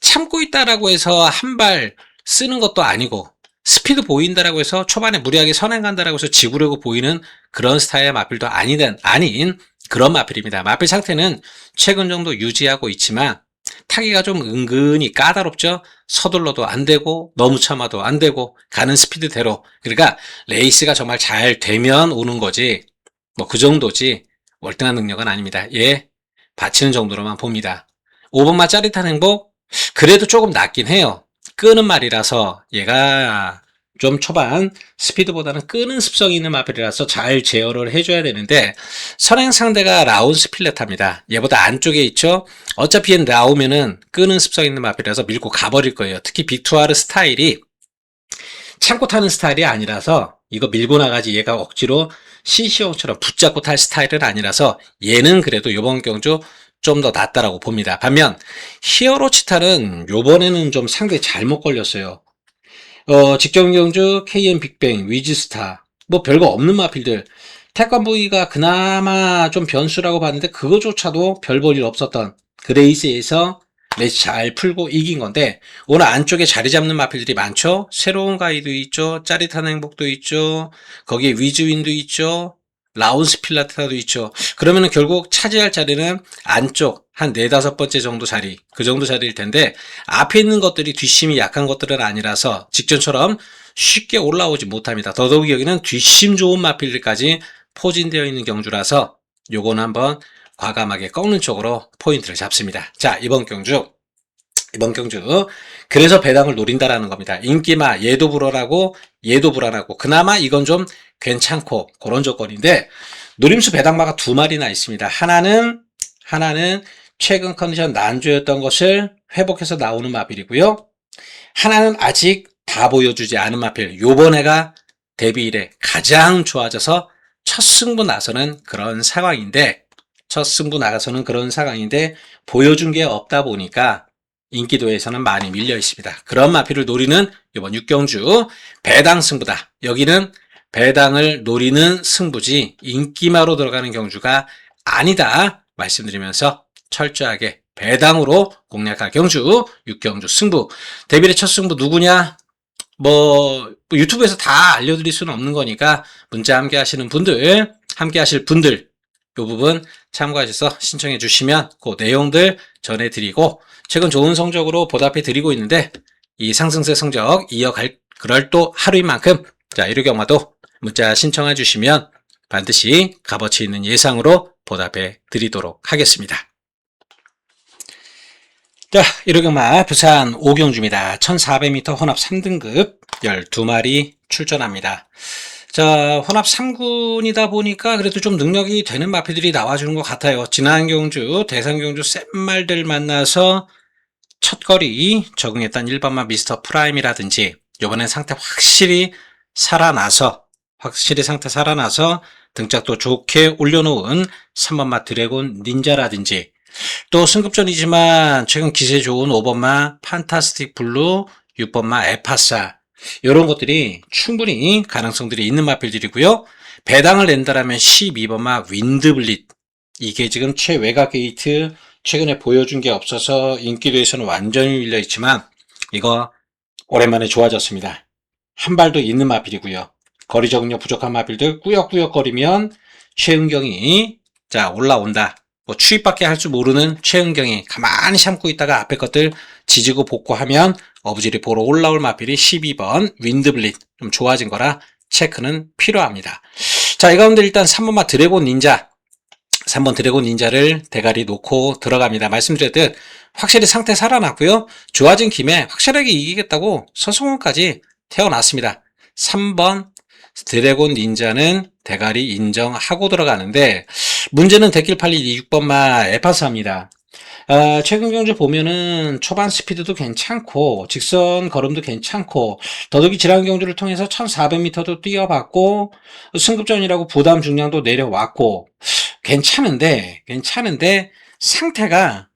참고 있다라고 해서 한 발 쓰는 것도 아니고, 스피드 보인다라고 해서 초반에 무리하게 선행간다라고 해서 지구려고 보이는 그런 스타일의 마필도 아닌 그런 마필입니다. 마필 상태는 최근 정도 유지하고 있지만 타기가 좀 은근히 까다롭죠. 서둘러도 안 되고 너무 참아도 안 되고 가는 스피드대로. 그러니까 레이스가 정말 잘 되면 오는 거지, 뭐 그 정도지 월등한 능력은 아닙니다. 예, 받치는 정도로만 봅니다. 5번마 짜릿한 행복, 그래도 조금 낫긴 해요. 끄는 말이라서 얘가 좀 초반 스피드보다는 끄는 습성이 있는 마필이라서 잘 제어를 해줘야 되는데, 선행 상대가 라운 스필레타입니다. 얘보다 안쪽에 있죠. 어차피 얘는 나오면은 끄는 습성 있는 마필이라서 밀고 가버릴 거예요. 특히 빅투아르 스타일이 참고 타는 스타일이 아니라서, 이거 밀고 나가지 얘가 억지로 CCO처럼 붙잡고 탈 스타일은 아니라서 얘는 그래도 이번 경주 좀 더 낫다라고 봅니다. 반면 히어로치타는 요번에는 좀 상당히 잘못 걸렸어요. 직전 경주 KM 빅뱅, 위즈스타, 뭐 별거 없는 마필들, 태권브이가 그나마 좀 변수라고 봤는데 그거조차도 별 볼 일 없었던 그 레이스에서 레이스 잘 풀고 이긴 건데, 오늘 안쪽에 자리 잡는 마필들이 많죠. 새로운 가이도 있죠, 짜릿한 행복도 있죠, 거기에 위즈윈도 있죠, 라운스 필라테도 있죠. 그러면은 결국 차지할 자리는 안쪽 한 4, 5번째 정도 자리, 그 정도 자리일 텐데, 앞에 있는 것들이 뒷심이 약한 것들은 아니라서 직전처럼 쉽게 올라오지 못합니다. 더더욱이 여기는 뒷심 좋은 마필들까지 포진되어 있는 경주라서 요건 한번 과감하게 꺾는 쪽으로 포인트를 잡습니다. 자, 이번 경주 이번 경주. 그래서 배당을 노린다라는 겁니다. 인기마, 얘도 불어라고, 얘도 불안하고, 그나마 이건 좀 괜찮고, 그런 조건인데, 노림수 배당마가 두 마리나 있습니다. 하나는 최근 컨디션 난조였던 것을 회복해서 나오는 마필이고요. 하나는 아직 다 보여주지 않은 마필. 요번에가 데뷔 이래 가장 좋아져서 첫 승부 나서는 그런 상황인데, 보여준 게 없다 보니까 인기도에서는 많이 밀려 있습니다. 그런 마필을 노리는 이번 6경주 배당 승부다. 여기는 배당을 노리는 승부지 인기마로 들어가는 경주가 아니다 말씀드리면서 철저하게 배당으로 공략할 경주 6경주 승부. 데뷔의 첫 승부 누구냐? 유튜브에서 다 알려드릴 수는 없는 거니까 문자 함께 하실 분들 이 부분 참고하셔서 신청해 주시면 그 내용들 전해드리고, 최근 좋은 성적으로 보답해 드리고 있는데 이 상승세 성적 이어갈 그럴 또 하루인 만큼, 자, 1호 경마도 문자 신청해 주시면 반드시 값어치 있는 예상으로 보답해 드리도록 하겠습니다. 자, 1호 경마 부산 5경주입니다. 1400m 혼합 3등급 12마리 출전합니다. 자, 혼합 3군이다 보니까 그래도 좀 능력이 되는 마필들이 나와주는 것 같아요. 지난 경주, 대상 경주 센 말들 만나서 첫 거리 적응했던 1번마 미스터 프라임이라든지, 요번엔 상태 확실히 살아나서 등짝도 좋게 올려놓은 3번마 드래곤 닌자라든지, 또 승급전이지만 최근 기세 좋은 5번마 판타스틱 블루, 6번마 에파사, 이런 것들이 충분히 가능성들이 있는 마필들이고요. 배당을 낸다라면 12번마 윈드블릿, 이게 지금 최외곽 게이트 최근에 보여준 게 없어서 인기도에서는 완전히 밀려 있지만 이거 오랜만에 좋아졌습니다. 한 발도 있는 마필이고요. 거리 적응력 부족한 마필들 꾸역꾸역 거리면 최은경이 자 올라온다. 추입밖에 할 줄 모르는 최은경이 가만히 참고 있다가 앞에 것들 지지고 복구하면 어부지리 보러 올라올 마필이 12번 윈드블릿, 좀 좋아진 거라 체크는 필요합니다. 자, 이 가운데 일단 3번마 드래곤 닌자, 3번 드래곤 닌자를 대가리 놓고 들어갑니다. 말씀드렸듯 확실히 상태 살아났고요. 좋아진 김에 확실하게 이기겠다고 서승원까지 태어났습니다. 3번 드래곤 닌자는 대가리 인정하고 들어가는데, 문제는 데킬 팔리 6번마 에파사입니다. 최근 경주 보면은 초반 스피드도 괜찮고 직선 걸음도 괜찮고, 더더욱이 지난 경주를 통해서 1400m도 뛰어봤고 승급전이라고 부담 중량도 내려왔고 괜찮은데 상태가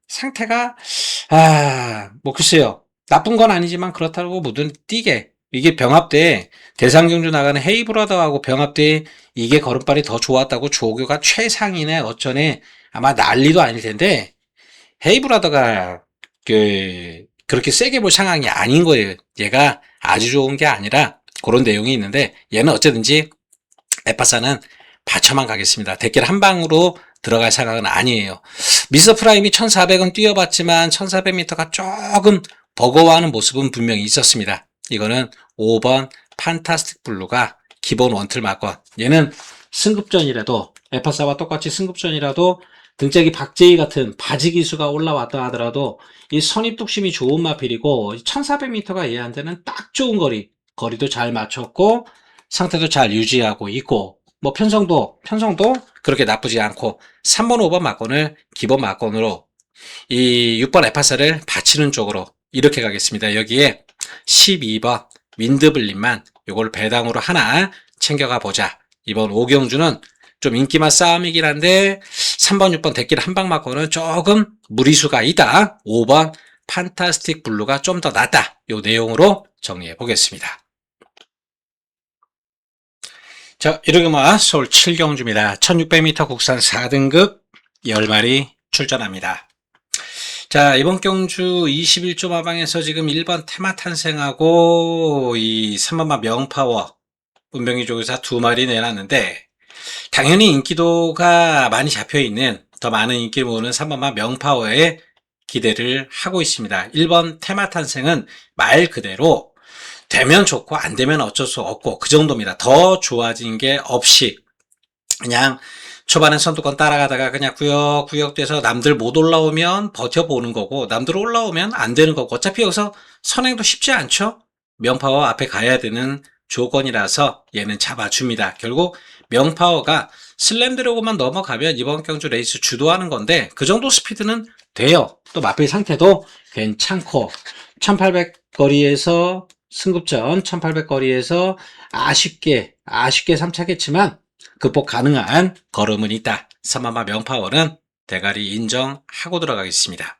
글쎄요, 나쁜 건 아니지만 그렇다고 모든 뛰게, 이게 병합대 대상 경주 나가는 헤이브라더하고 병합대 이게 걸음발이 더 좋았다고 조교가 최상위네 어쩌네 아마 난리도 아닐 텐데, 헤이브라더가 그렇게 세게 볼 상황이 아닌 거예요. 얘가 아주 좋은 게 아니라 그런 내용이 있는데, 얘는 어쨌든지 에파사는 받쳐만 가겠습니다. 대결 한 방으로 들어갈 상황은 아니에요. 미스터 프라임이 1400은 뛰어봤지만 1400m가 조금 버거워하는 모습은 분명히 있었습니다. 이거는 5번 판타스틱 블루가 기본 원틀 맞건, 얘는 승급전이라도 에파사와 똑같이 승급전이라도 등짝이 박제이 같은 바지 기수가 올라왔다 하더라도 이 선입독심이 좋은 마필이고 1400m가 얘한테는 딱 좋은 거리도 잘 맞췄고 상태도 잘 유지하고 있고, 편성도 그렇게 나쁘지 않고 3번 5번 막건을 기본 막건으로 이 6번 에파사를 받치는 쪽으로 이렇게 가겠습니다. 여기에 12번 윈드블릿만 요걸 배당으로 하나 챙겨가 보자. 이번 5경주는 좀 인기만 싸움이긴 한데 3번 6번 데끼를 한방 맞고는 조금 무리수가 있다. 5번 판타스틱 블루가 좀 더 낫다. 요 내용으로 정리해 보겠습니다. 자, 1호 경마 서울 7경주입니다. 1600m 국산 4등급 10마리 출전합니다. 자, 이번 경주 21조 마방에서 지금 1번 테마 탄생하고 이 3번마 명파워 운명이 조교사 2마리 내놨는데, 당연히 인기도가 많이 잡혀있는, 더 많은 인기를 모으는 3번마 명파워에 기대를 하고 있습니다. 1번 테마 탄생은 말 그대로 되면 좋고 안 되면 어쩔 수 없고 그 정도입니다. 더 좋아진 게 없이 그냥 초반에 선두권 따라가다가 그냥 구역구역 돼서 남들 못 올라오면 버텨보는 거고, 남들 올라오면 안 되는 거고, 어차피 여기서 선행도 쉽지 않죠? 명파워 앞에 가야 되는 조건이라서 얘는 잡아줍니다. 결국 명파워가 슬램드래곤만 넘어가면 이번 경주 레이스 주도하는 건데, 그 정도 스피드는 돼요. 또 마필 상태도 괜찮고, 1800 거리에서 승급전 1800 거리에서 아쉽게 3차겠지만 극복 가능한 걸음은 있다. 사마마 명파워는 대가리 인정하고 들어가겠습니다.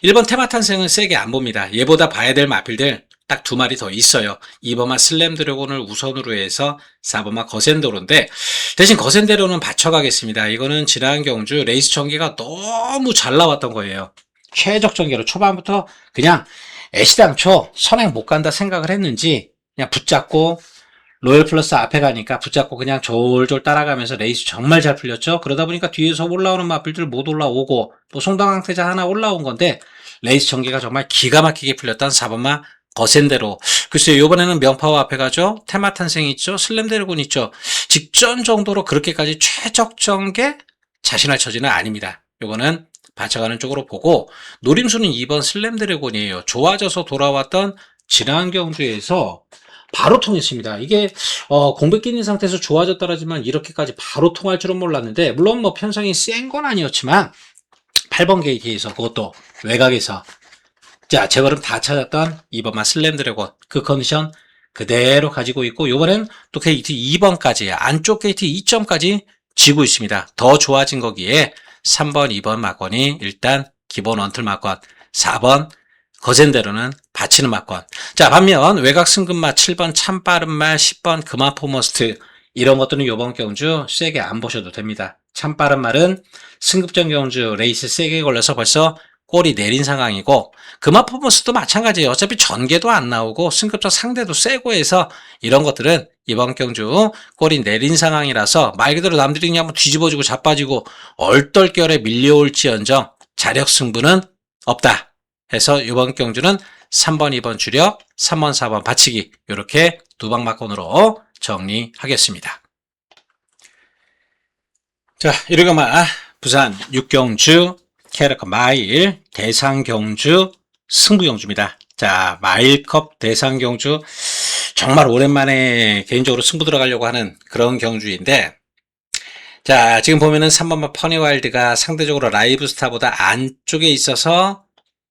1번 테마탄생은 세게 안 봅니다. 얘보다 봐야 될 마필들 딱 2마리 더 있어요. 2번마 슬램드래곤을 우선으로 해서 4번마 거센도로인데, 대신 거센도로는 받쳐가겠습니다. 이거는 지난 경주 레이스 전개가 너무 잘 나왔던 거예요. 최적 전개로 초반부터 그냥 애시당초 선행 못 간다 생각을 했는지 그냥 붙잡고, 로열 플러스 앞에 가니까 붙잡고 그냥 졸졸 따라가면서 레이스 정말 잘 풀렸죠. 그러다 보니까 뒤에서 올라오는 마필들 못 올라오고, 또 송당항태자 하나 올라온 건데 레이스 전개가 정말 기가 막히게 풀렸던 4번마 거센대로. 글쎄요, 이번에는 명파워 앞에 가죠. 테마탄생 있죠. 슬램드래곤 있죠. 직전 정도로 그렇게까지 최적 전개 자신할 처지는 아닙니다. 요거는 받쳐가는 쪽으로 보고, 노림수는 2번 슬램드래곤이에요. 좋아져서 돌아왔던 지난 경주에서 바로 통했습니다. 이게 공백 끼는 상태에서 좋아졌더라지만 이렇게까지 바로 통할 줄은 몰랐는데, 물론 뭐 편성이 센 건 아니었지만 8번 게이트에서, 그것도 외곽에서 자 제걸음 다 찾았던 2번만 슬램드래곤 그 컨디션 그대로 가지고 있고, 요번엔 또 게이트 2번까지 안쪽 게이트 2점까지 지고 있습니다. 더 좋아진 거기에 3번 2번 막건이 일단 기본 원틀 막건, 4번 거센대로는 받치는 막건. 자, 반면 외곽 승급마 7번 참빠른 말, 10번 금화포머스트, 이런 것들은 요번 경주 세게 안 보셔도 됩니다. 참빠른 말은 승급전 경주 레이스 세게 걸려서 벌써 골이 내린 상황이고, 금화포머스도 마찬가지예요. 어차피 전개도 안 나오고 승급전 상대도 세고 해서 이런 것들은 이번 경주 골이 내린 상황이라서 말 그대로 남들이 그냥 한번 뒤집어지고 자빠지고 얼떨결에 밀려올지언정 자력 승부는 없다 해서 이번 경주는 3번 2번 주력, 3번 4번 받치기, 이렇게 두방막건으로 정리하겠습니다. 자, 이러가마 부산 6경주 캐러커 마일 대상경주 승부경주입니다. 자, 마일컵 대상경주 정말 오랜만에 개인적으로 승부 들어가려고 하는 그런 경주인데, 자, 지금 보면은 3번마 퍼니와일드가 상대적으로 라이브스타보다 안쪽에 있어서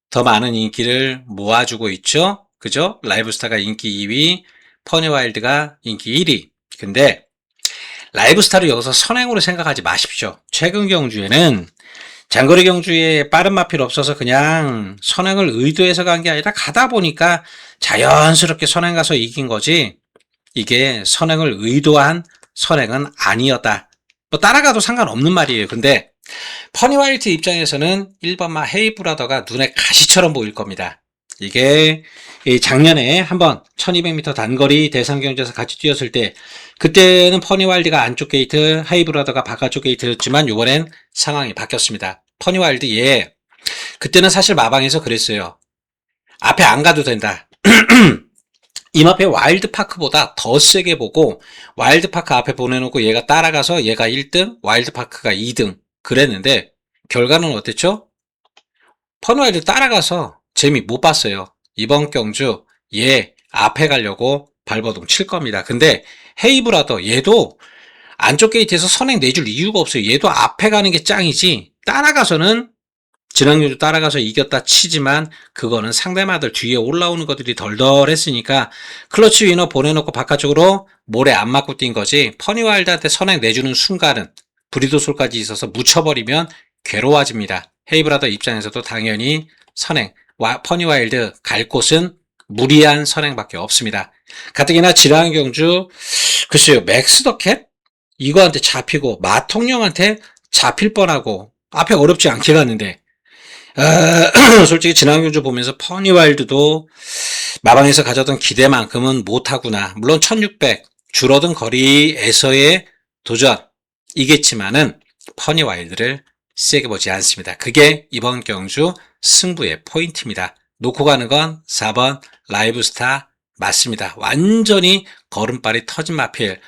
더 많은 인기를 모아주고 있죠. 그죠? 라이브스타가 인기 2위, 퍼니와일드가 인기 1위. 근데 라이브스타를 여기서 선행으로 생각하지 마십시오. 최근 경주에는 장거리 경주에 빠른 마필 없어서 그냥 선행을 의도해서 간 게 아니라 가다 보니까 자연스럽게 선행 가서 이긴 거지, 이게 선행을 의도한 선행은 아니었다. 뭐 따라가도 상관없는 말이에요. 근데 퍼니와일드 입장에서는 1번마 헤이브라더가 눈에 가시처럼 보일 겁니다. 이게 작년에 한번 1200m 단거리 대상경주에서 같이 뛰었을 때, 그때는 퍼니와일드가 안쪽 게이트, 헤이브라더가 바깥쪽 게이트였지만 이번엔 상황이 바뀌었습니다. 퍼니와일드 그때는 사실 마방에서 그랬어요. 앞에 안 가도 된다. 이마페 와일드파크보다 더 세게 보고 와일드파크 앞에 보내놓고 얘가 따라가서 얘가 1등, 와일드파크가 2등 그랬는데, 결과는 어땠죠? 퍼니와일드 따라가서 재미 못 봤어요. 이번 경주 얘 앞에 가려고 발버둥 칠 겁니다. 근데 헤이브라더 얘도 안쪽 게이트에서 선행 내줄 이유가 없어요. 얘도 앞에 가는 게 짱이지, 따라가서는 지난 경주 따라가서 이겼다 치지만 그거는 상대마들 뒤에 올라오는 것들이 덜덜했으니까 클러치 위너 보내놓고 바깥쪽으로 모래 안 맞고 뛴 거지, 퍼니와일드한테 선행 내주는 순간은 브리도솔까지 있어서 묻혀버리면 괴로워집니다. 헤이브라더 입장에서도 당연히 선행, 퍼니와일드 갈 곳은 무리한 선행밖에 없습니다. 가뜩이나 지난 경주 글쎄요, 맥스더캣 이거한테 잡히고 마통령한테 잡힐 뻔하고 앞에 어렵지 않게 갔는데, 솔직히 지난 경주 보면서 퍼니와일드도 마방에서 가졌던 기대만큼은 못하구나. 물론 1600 줄어든 거리에서의 도전이겠지만은 퍼니와일드를 세게 보지 않습니다. 그게 이번 경주 승부의 포인트입니다. 놓고 가는 건 4번 라이브스타 맞습니다. 완전히 걸음발이 터진 마필.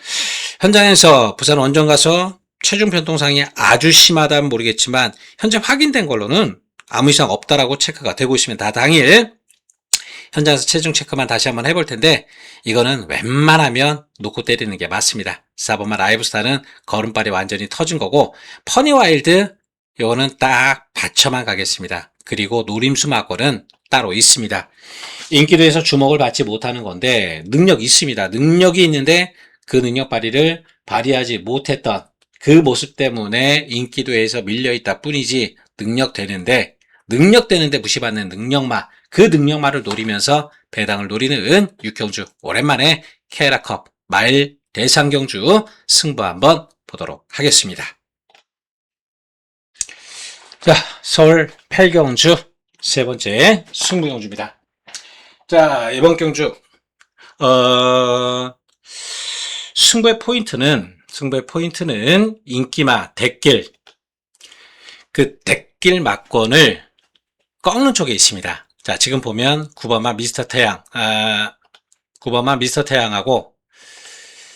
현장에서 부산 원정 가서 체중 변동상이 아주 심하다면 모르겠지만 현재 확인된 걸로는 아무 이상 없다라고 체크가 되고 있으면 다 당일 현장에서 체중 체크만 다시 한번 해볼 텐데 이거는 웬만하면 놓고 때리는 게 맞습니다. 사버마 라이브스타는 걸음발이 완전히 터진 거고 퍼니와일드 이거는 딱 받쳐만 가겠습니다. 그리고 노림수 막걸은 따로 있습니다. 인기도에서 주목을 받지 못하는 건데 능력이 있습니다. 능력이 있는데 그 능력 발휘를 발휘하지 못했던 그 모습 때문에 인기도에서 밀려있다 뿐이지 능력되는데 무시받는 능력마 그 능력마를 노리면서 배당을 노리는 육경주 오랜만에 케라컵 마일 대상경주 승부 한번 보도록 하겠습니다. 자, 서울 8경주 세 번째 승부경주입니다. 자, 이번 경주 승부의 포인트는 인기마 대길 그 대길 막권을 꺾는 쪽에 있습니다. 자, 지금 보면 9번마 미스터 태양 9번마 미스터 태양하고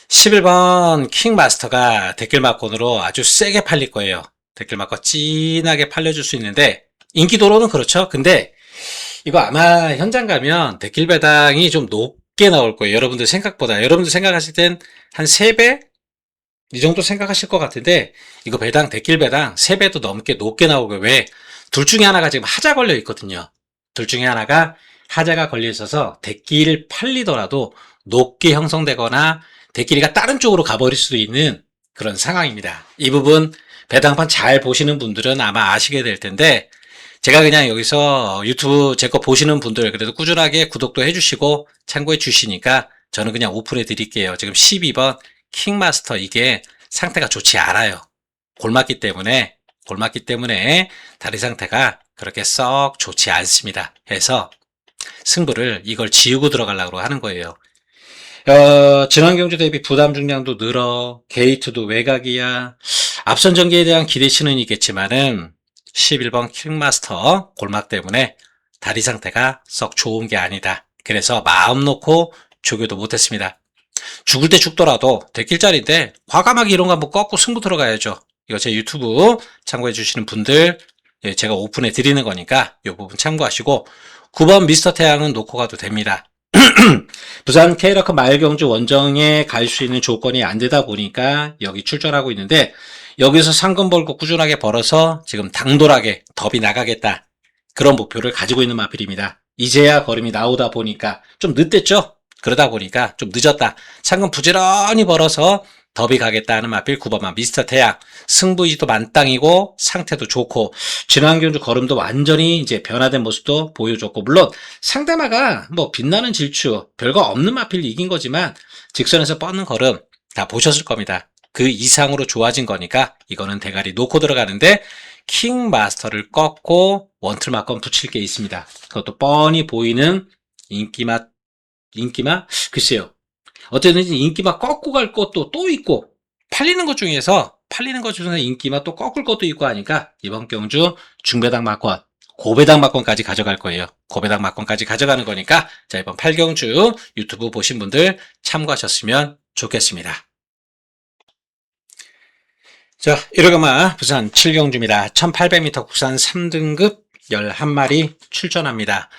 11번 킹마스터가 대길 막권으로 아주 세게 팔릴 거예요. 대길 막권 진하게 팔려줄 수 있는데 인기도로는 그렇죠. 근데 이거 아마 현장 가면 대길 배당이 좀 높게 나올 거예요. 여러분들 생각보다. 여러분들 생각하실 땐 한 3배? 이 정도 생각하실 것 같은데 이거 배당 대길 배당 3배도 넘게 높게 나오고 왜? 둘 중에 하나가 지금 하자 걸려 있거든요. 둘 중에 하나가 하자가 걸려 있어서 대길 팔리더라도 높게 형성되거나 대길이가 다른 쪽으로 가버릴 수도 있는 그런 상황입니다. 이 부분 배당판 잘 보시는 분들은 아마 아시게 될 텐데 제가 그냥 여기서 유튜브 제 거 보시는 분들 그래도 꾸준하게 구독도 해주시고 참고해 주시니까 저는 그냥 오픈해 드릴게요. 지금 12번 킹마스터 이게 상태가 좋지 않아요. 골맞기 때문에 다리 상태가 그렇게 썩 좋지 않습니다. 해서 승부를 이걸 지우고 들어가려고 하는 거예요. 지난 경주 대비 부담 중량도 늘어 게이트도 외곽이야. 앞선 전개에 대한 기대치는 있겠지만은 11번 킹마스터 골막 때문에 다리 상태가 썩 좋은 게 아니다. 그래서 마음 놓고 조교도 못했습니다. 죽을 때 죽더라도 대길짜리인데 과감하게 이런 거 한번 꺾고 승부 들어가야죠. 이거 제 유튜브 참고해 주시는 분들 제가 오픈해 드리는 거니까 이 부분 참고하시고 9번 미스터 태양은 놓고 가도 됩니다. 부산 K라크 마일경주 원정에 갈 수 있는 조건이 안 되다 보니까 여기 출전하고 있는데 여기서 상금 벌고 꾸준하게 벌어서 지금 당돌하게 더비 나가겠다. 그런 목표를 가지고 있는 마필입니다. 이제야 걸음이 나오다 보니까 좀 늦댔죠? 그러다 보니까 좀 늦었다. 상금 부지런히 벌어서 더비 가겠다 하는 마필 9번만 미스터 태양. 승부의지도 만땅이고 상태도 좋고 지난 경주 걸음도 완전히 이제 변화된 모습도 보여줬고 물론 상대마가 뭐 빛나는 질주 별거 없는 마필 이긴 거지만 직선에서 뻗는 걸음 다 보셨을 겁니다. 그 이상으로 좋아진 거니까 이거는 대가리 놓고 들어가는데 킹마스터를 꺾고 원툴 막건 붙일 게 있습니다. 그것도 뻔히 보이는 인기마? 글쎄요. 어쨌든지 인기마 꺾고 갈 것도 또 있고 팔리는 것 중에서 인기마 또 꺾을 것도 있고 하니까 이번 경주 중배당 막권 고배당 막권까지 가져갈 거예요. 고배당 막권까지 가져가는 거니까 자 이번 8경주 유튜브 보신 분들 참고하셨으면 좋겠습니다. 자 1호경마 부산 7경주입니다. 1800m 국산 3등급 11마리 출전합니다.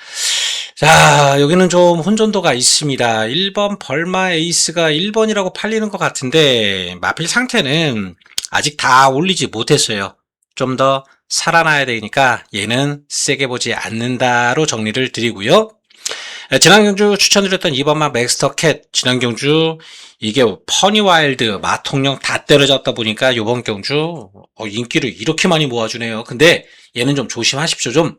자 여기는 좀 혼전도가 있습니다. 1번 벌마 에이스가 1번이라고 팔리는 것 같은데 마필 상태는 아직 다 올리지 못했어요. 좀 더 살아나야 되니까 얘는 세게 보지 않는다로 정리를 드리고요. 지난 경주 추천드렸던 2번마 맥스터캣 지난 경주 이게 퍼니와일드 마통령 다 때려잡다 보니까 이번 경주 인기를 이렇게 많이 모아주네요. 근데 얘는 좀 조심하십시오. 좀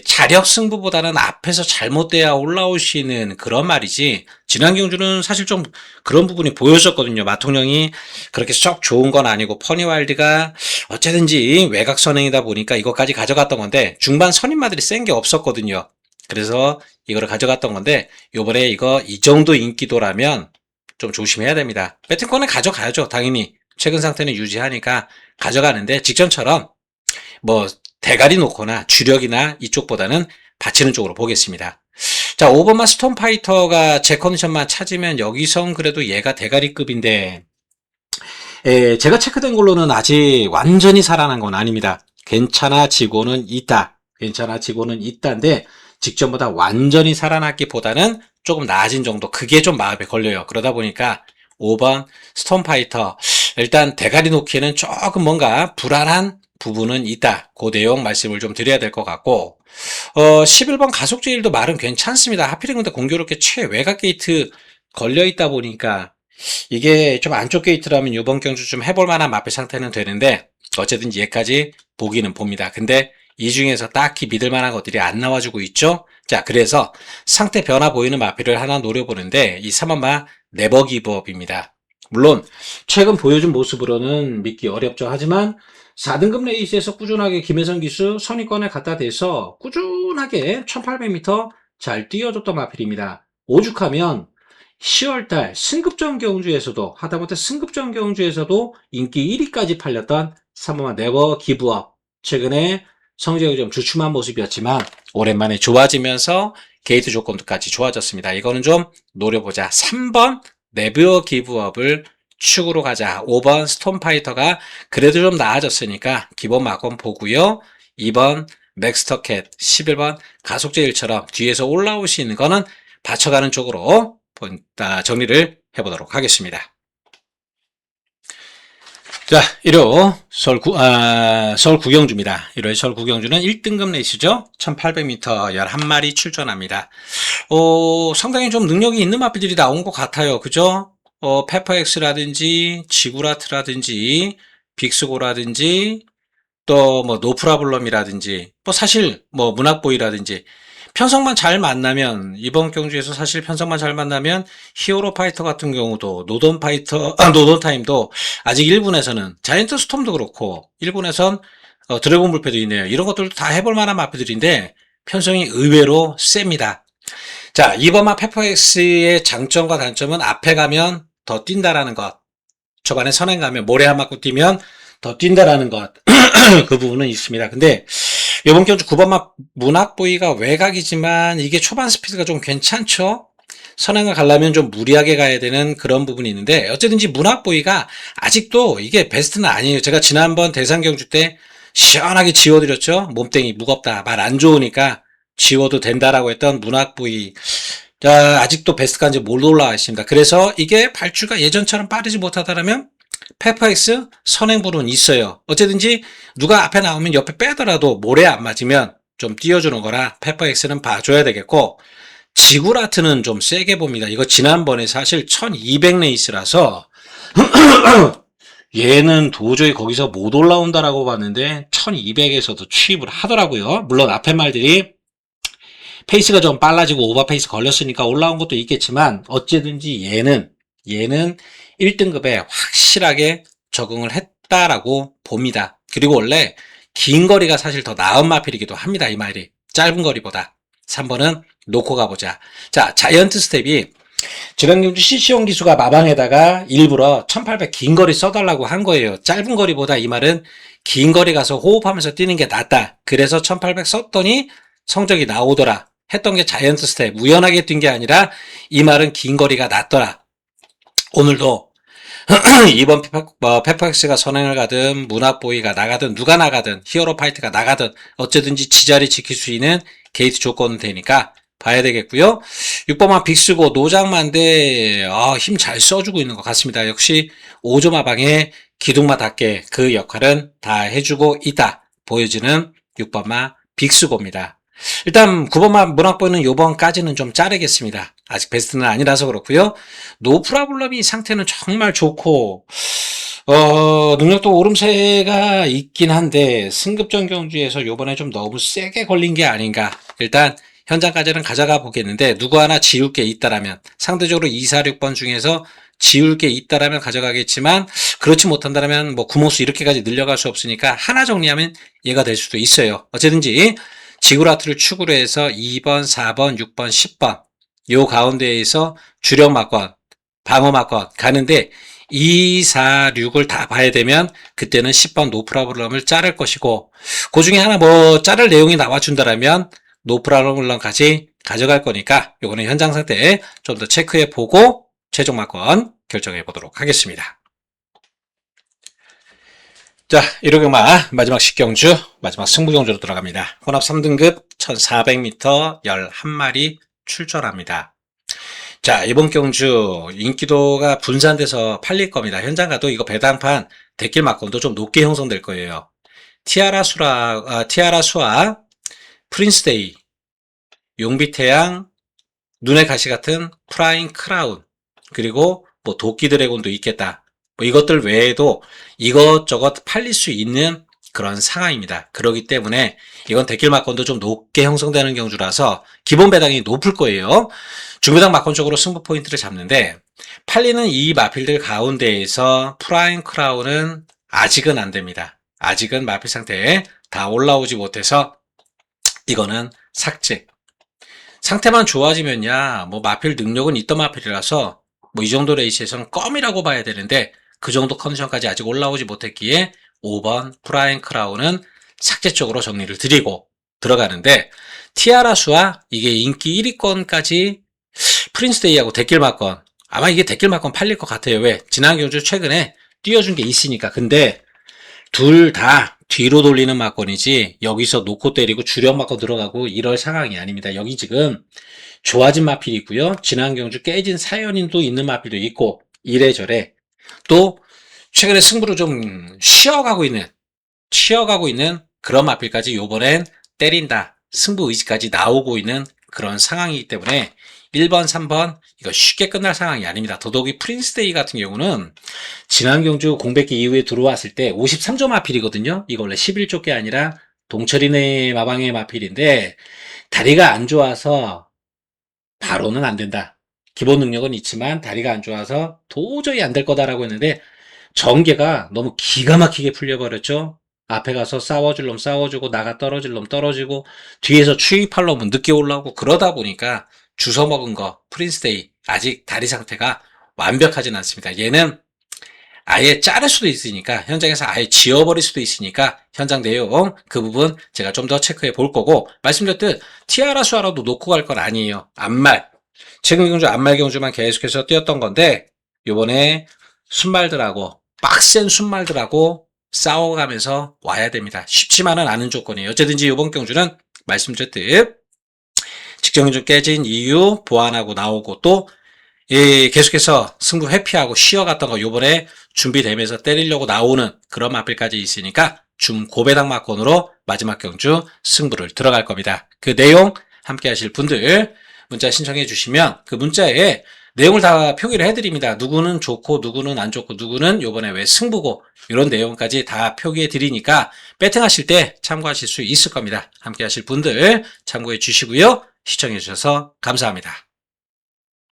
자력 승부보다는 앞에서 잘못돼야 올라올 수 있는 그런 말이지 지난 경주는 사실 좀 그런 부분이 보여졌거든요. 마통령이 그렇게 썩 좋은 건 아니고 퍼니와일드가 어쨌든지 외곽 선행이다 보니까 이것까지 가져갔던 건데 중반 선임마들이 센 게 없었거든요. 그래서 이거를 가져갔던 건데 요번에 이거 이 정도 인기도라면 좀 조심해야 됩니다. 배팅권은 가져가야죠. 당연히 최근 상태는 유지하니까 가져가는데 직전처럼 뭐 대가리 놓거나 주력이나 이쪽보다는 받치는 쪽으로 보겠습니다. 자 5번마 스톤파이터가 제 컨디션만 찾으면 여기선 그래도 얘가 대가리급인데 제가 체크된 걸로는 아직 완전히 살아난 건 아닙니다. 괜찮아지고는 있다. 괜찮아지고는 있다인데 직전보다 완전히 살아났기보다는 조금 나아진 정도. 그게 좀 마음에 걸려요. 그러다 보니까 5번 스톰파이터 일단 대가리 놓기에는 조금 뭔가 불안한 부분은 있다. 그 내용 말씀을 좀 드려야 될 것 같고 11번 가속제일도 말은 괜찮습니다. 하필이면 근데 공교롭게 최외곽 게이트 걸려 있다 보니까 이게 좀 안쪽 게이트라면 이번 경주 좀 해볼 만한 마필 상태는 되는데 어쨌든 얘까지 보기는 봅니다. 근데 이 중에서 딱히 믿을 만한 것들이 안 나와주고 있죠. 자, 그래서 상태 변화 보이는 마필을 하나 노려보는데 이 3번마 네버 기브업입니다. 물론 최근 보여준 모습으로는 믿기 어렵죠. 하지만 4등급 레이스에서 꾸준하게 김혜선 기수 선입권에 갖다 대서 꾸준하게 1800m 잘 뛰어줬던 마필입니다. 오죽하면 10월달 승급전 경주에서도 하다못해 승급전 경주에서도 인기 1위까지 팔렸던 3번마 네버 기브업 최근에 성적이 좀 주춤한 모습이었지만 오랜만에 좋아지면서 게이트 조건도까지 좋아졌습니다. 이거는 좀 노려보자. 3번 네버 기브업을 축으로 가자. 5번 스톰파이터가 그래도 좀 나아졌으니까 기본 마건 보고요. 2번 맥스터캣, 11번 가속제일처럼 뒤에서 올라올 수 있는 거는 받쳐가는 쪽으로 정리를 해보도록 하겠습니다. 자, 1호 서울 구경주입니다. 1호의 서울 구경주는 1등급 레이스죠. 1800m 11마리 출전합니다. 상당히 좀 능력이 있는 마필들이 나온 것 같아요. 그죠? 페퍼엑스라든지 지구라트라든지 빅스고라든지 또 뭐 노프라블럼이라든지 뭐 사실 뭐 문학보이라든지 편성만 잘 만나면 이번 경주에서 사실 편성만 잘 만나면 히어로 파이터 같은 경우도 노던 파이터 노던 타임도 아직 일본에서는 자이언트 스톰도 그렇고 일본에선 드래곤 불패도 있네요. 이런 것들도 다 해볼 만한 마필들인데 편성이 의외로 셉니다. 자, 이번마 페퍼엑스의 장점과 단점은 앞에 가면 더 뛴다라는 것, 초반에 선행 가면 모래 한 맞고 뛰면 더 뛴다라는 것, 그 부분은 있습니다. 근데 이번 경주 9번마 문학보이가 외곽이지만 이게 초반 스피드가 좀 괜찮죠? 선행을 가려면 좀 무리하게 가야 되는 그런 부분이 있는데 어쨌든지 문학보이가 아직도 이게 베스트는 아니에요. 제가 지난번 대상경주 때 시원하게 지워드렸죠? 몸땡이 무겁다, 말 안 좋으니까 지워도 된다라고 했던 문학보이 아직도 베스트까지 못 올라와 있습니다. 그래서 이게 발주가 예전처럼 빠르지 못하다라면 페퍼엑스 선행부는 있어요. 어쨌든지 누가 앞에 나오면 옆에 빼더라도 모래 안 맞으면 좀 띄워주는 거라 페퍼엑스는 봐줘야 되겠고 지구라트는 좀 세게 봅니다. 이거 지난번에 사실 1200 레이스라서 얘는 도저히 거기서 못 올라온다라고 봤는데 1200에서도 취입을 하더라고요. 물론 앞에 말들이 페이스가 좀 빨라지고 오버페이스 걸렸으니까 올라온 것도 있겠지만 어쨌든지 얘는 1등급에 확실하게 적응을 했다라고 봅니다. 그리고 원래 긴 거리가 사실 더 나은 마필이기도 합니다. 이 말이 짧은 거리보다. 3번은 놓고 가보자. 자, 자이언트 스텝이 지난경주 CC용 기수가 마방에다가 일부러 1800 긴 거리 써달라고 한 거예요. 짧은 거리보다 이 말은 긴 거리 가서 호흡하면서 뛰는 게 낫다. 그래서 1800 썼더니 성적이 나오더라 했던 게 자이언트 스텝. 우연하게 뛴 게 아니라 이 말은 긴 거리가 낫더라. 오늘도 이번 페퍼엑스가 선행을 가든 문학보이가 나가든 누가 나가든 히어로 파이트가 나가든 어쨌든지 지자리 지킬 수 있는 게이트 조건은 되니까 봐야 되겠고요. 6번만 빅스고 노장만데 힘 잘 써주고 있는 것 같습니다. 역시 5조 마방의 기둥마답게 그 역할은 다 해주고 있다 보여지는 6번마 빅스고입니다. 일단 9번만 문학보이는 요번까지는 좀 자르겠습니다. 아직 베스트는 아니라서 그렇고요. 노프라블럼이 상태는 정말 좋고 능력도 오름세가 있긴 한데 승급전 경주에서 요번에 좀 너무 세게 걸린 게 아닌가. 일단 현장까지는 가져가 보겠는데 누구 하나 지울 게 있다라면 상대적으로 2, 4, 6번 중에서 지울 게 있다라면 가져가겠지만 그렇지 못한다면 뭐 구모수 이렇게까지 늘려갈 수 없으니까 하나 정리하면 얘가 될 수도 있어요. 어쨌든지 지구라트를 축으로 해서 2번, 4번, 6번, 10번 요 가운데에서 주력 막권, 방어 막권 가는데 2, 4, 6을 다 봐야 되면 그때는 10번 노프라블럼을 자를 것이고 그 중에 하나 뭐 자를 내용이 나와준다라면 노프라블럼까지 가져갈 거니까 요거는 현장 상태 좀 더 체크해 보고 최종 막권 결정해 보도록 하겠습니다. 자, 1호 경마 마지막 10경주, 마지막 승부경주로 들어갑니다. 혼합 3등급 1400m 11마리 출전합니다. 자, 이번 경주 인기도가 분산돼서 팔릴 겁니다. 현장 가도 이거 배당판 대길 막건도 좀 높게 형성될 거예요. 티아라수와 프린스데이, 용비태양, 눈의 가시 같은 프라잉 크라운, 그리고 뭐 도끼 드래곤도 있겠다. 뭐 이것들 외에도 이것저것 팔릴 수 있는 그런 상황입니다. 그렇기 때문에 이건 대길 막건도 좀 높게 형성되는 경주라서 기본 배당이 높을 거예요. 중배당 막건 쪽으로 승부 포인트를 잡는데 팔리는 이 마필들 가운데에서 프라임 크라운은 아직은 안 됩니다. 아직은 마필 상태에 다 올라오지 못해서 이거는 삭제. 상태만 좋아지면야 뭐 마필 능력은 있던 마필이라서 뭐 이 정도 레이스에서는 껌이라고 봐야 되는데 그 정도 컨디션까지 아직 올라오지 못했기에 5번 프라임 크라운은 삭제 쪽으로 정리를 드리고 들어가는데 티아라수와 이게 인기 1위권까지 프린스데이하고 대길 막건 아마 이게 대길 막건 팔릴 것 같아요. 왜? 지난 경주 최근에 띄워준 게 있으니까. 근데 둘 다 뒤로 돌리는 막건이지 여기서 놓고 때리고 주력 막건 들어가고 이럴 상황이 아닙니다. 여기 지금 좋아진 마필이 있고요. 지난 경주 깨진 사연인도 있는 마필도 있고 이래저래 또 최근에 승부를 좀 쉬어가고 있는 그런 마필까지 요번엔 때린다 승부 의지까지 나오고 있는 그런 상황이기 때문에 1번, 3번 이거 쉽게 끝날 상황이 아닙니다. 더더욱이 프린스데이 같은 경우는 지난 경주 공백기 이후에 들어왔을 때 53점 마필이거든요. 이거 원래 11조개 아니라 동철이네 마방의 마필인데 다리가 안 좋아서 바로는 안 된다. 기본 능력은 있지만 다리가 안 좋아서 도저히 안 될 거다라고 했는데 전개가 너무 기가 막히게 풀려버렸죠. 앞에 가서 싸워줄 놈 싸워주고 나가 떨어질 놈 떨어지고 뒤에서 추입할 놈은 늦게 올라오고 그러다 보니까 주워먹은 거 프린스데이 아직 다리 상태가 완벽하진 않습니다. 얘는 아예 자를 수도 있으니까 현장에서 아예 지워버릴 수도 있으니까 현장 내용 그 부분 제가 좀 더 체크해 볼 거고 말씀드렸듯 티아라수아라도 놓고 갈 건 아니에요. 안말 최근 경주 안말 경주만 계속해서 뛰었던 건데 요번에 순말들하고 빡센 순말들하고 싸워가면서 와야 됩니다. 쉽지만은 않은 조건이에요. 어쨌든지 이번 경주는 말씀드렸듯 직전경주 깨진 이유 보완하고 나오고 또 계속해서 승부 회피하고 쉬어갔던 거 요번에 준비되면서 때리려고 나오는 그런 마필까지 있으니까 중고배당 막건으로 마지막 경주 승부를 들어갈 겁니다. 그 내용 함께 하실 분들 문자 신청해 주시면 그 문자에 내용을 다 표기를 해드립니다. 누구는 좋고 누구는 안 좋고 누구는 요번에 왜 승부고 이런 내용까지 다 표기해 드리니까 배팅하실 때 참고하실 수 있을 겁니다. 함께 하실 분들 참고해 주시고요. 시청해 주셔서 감사합니다.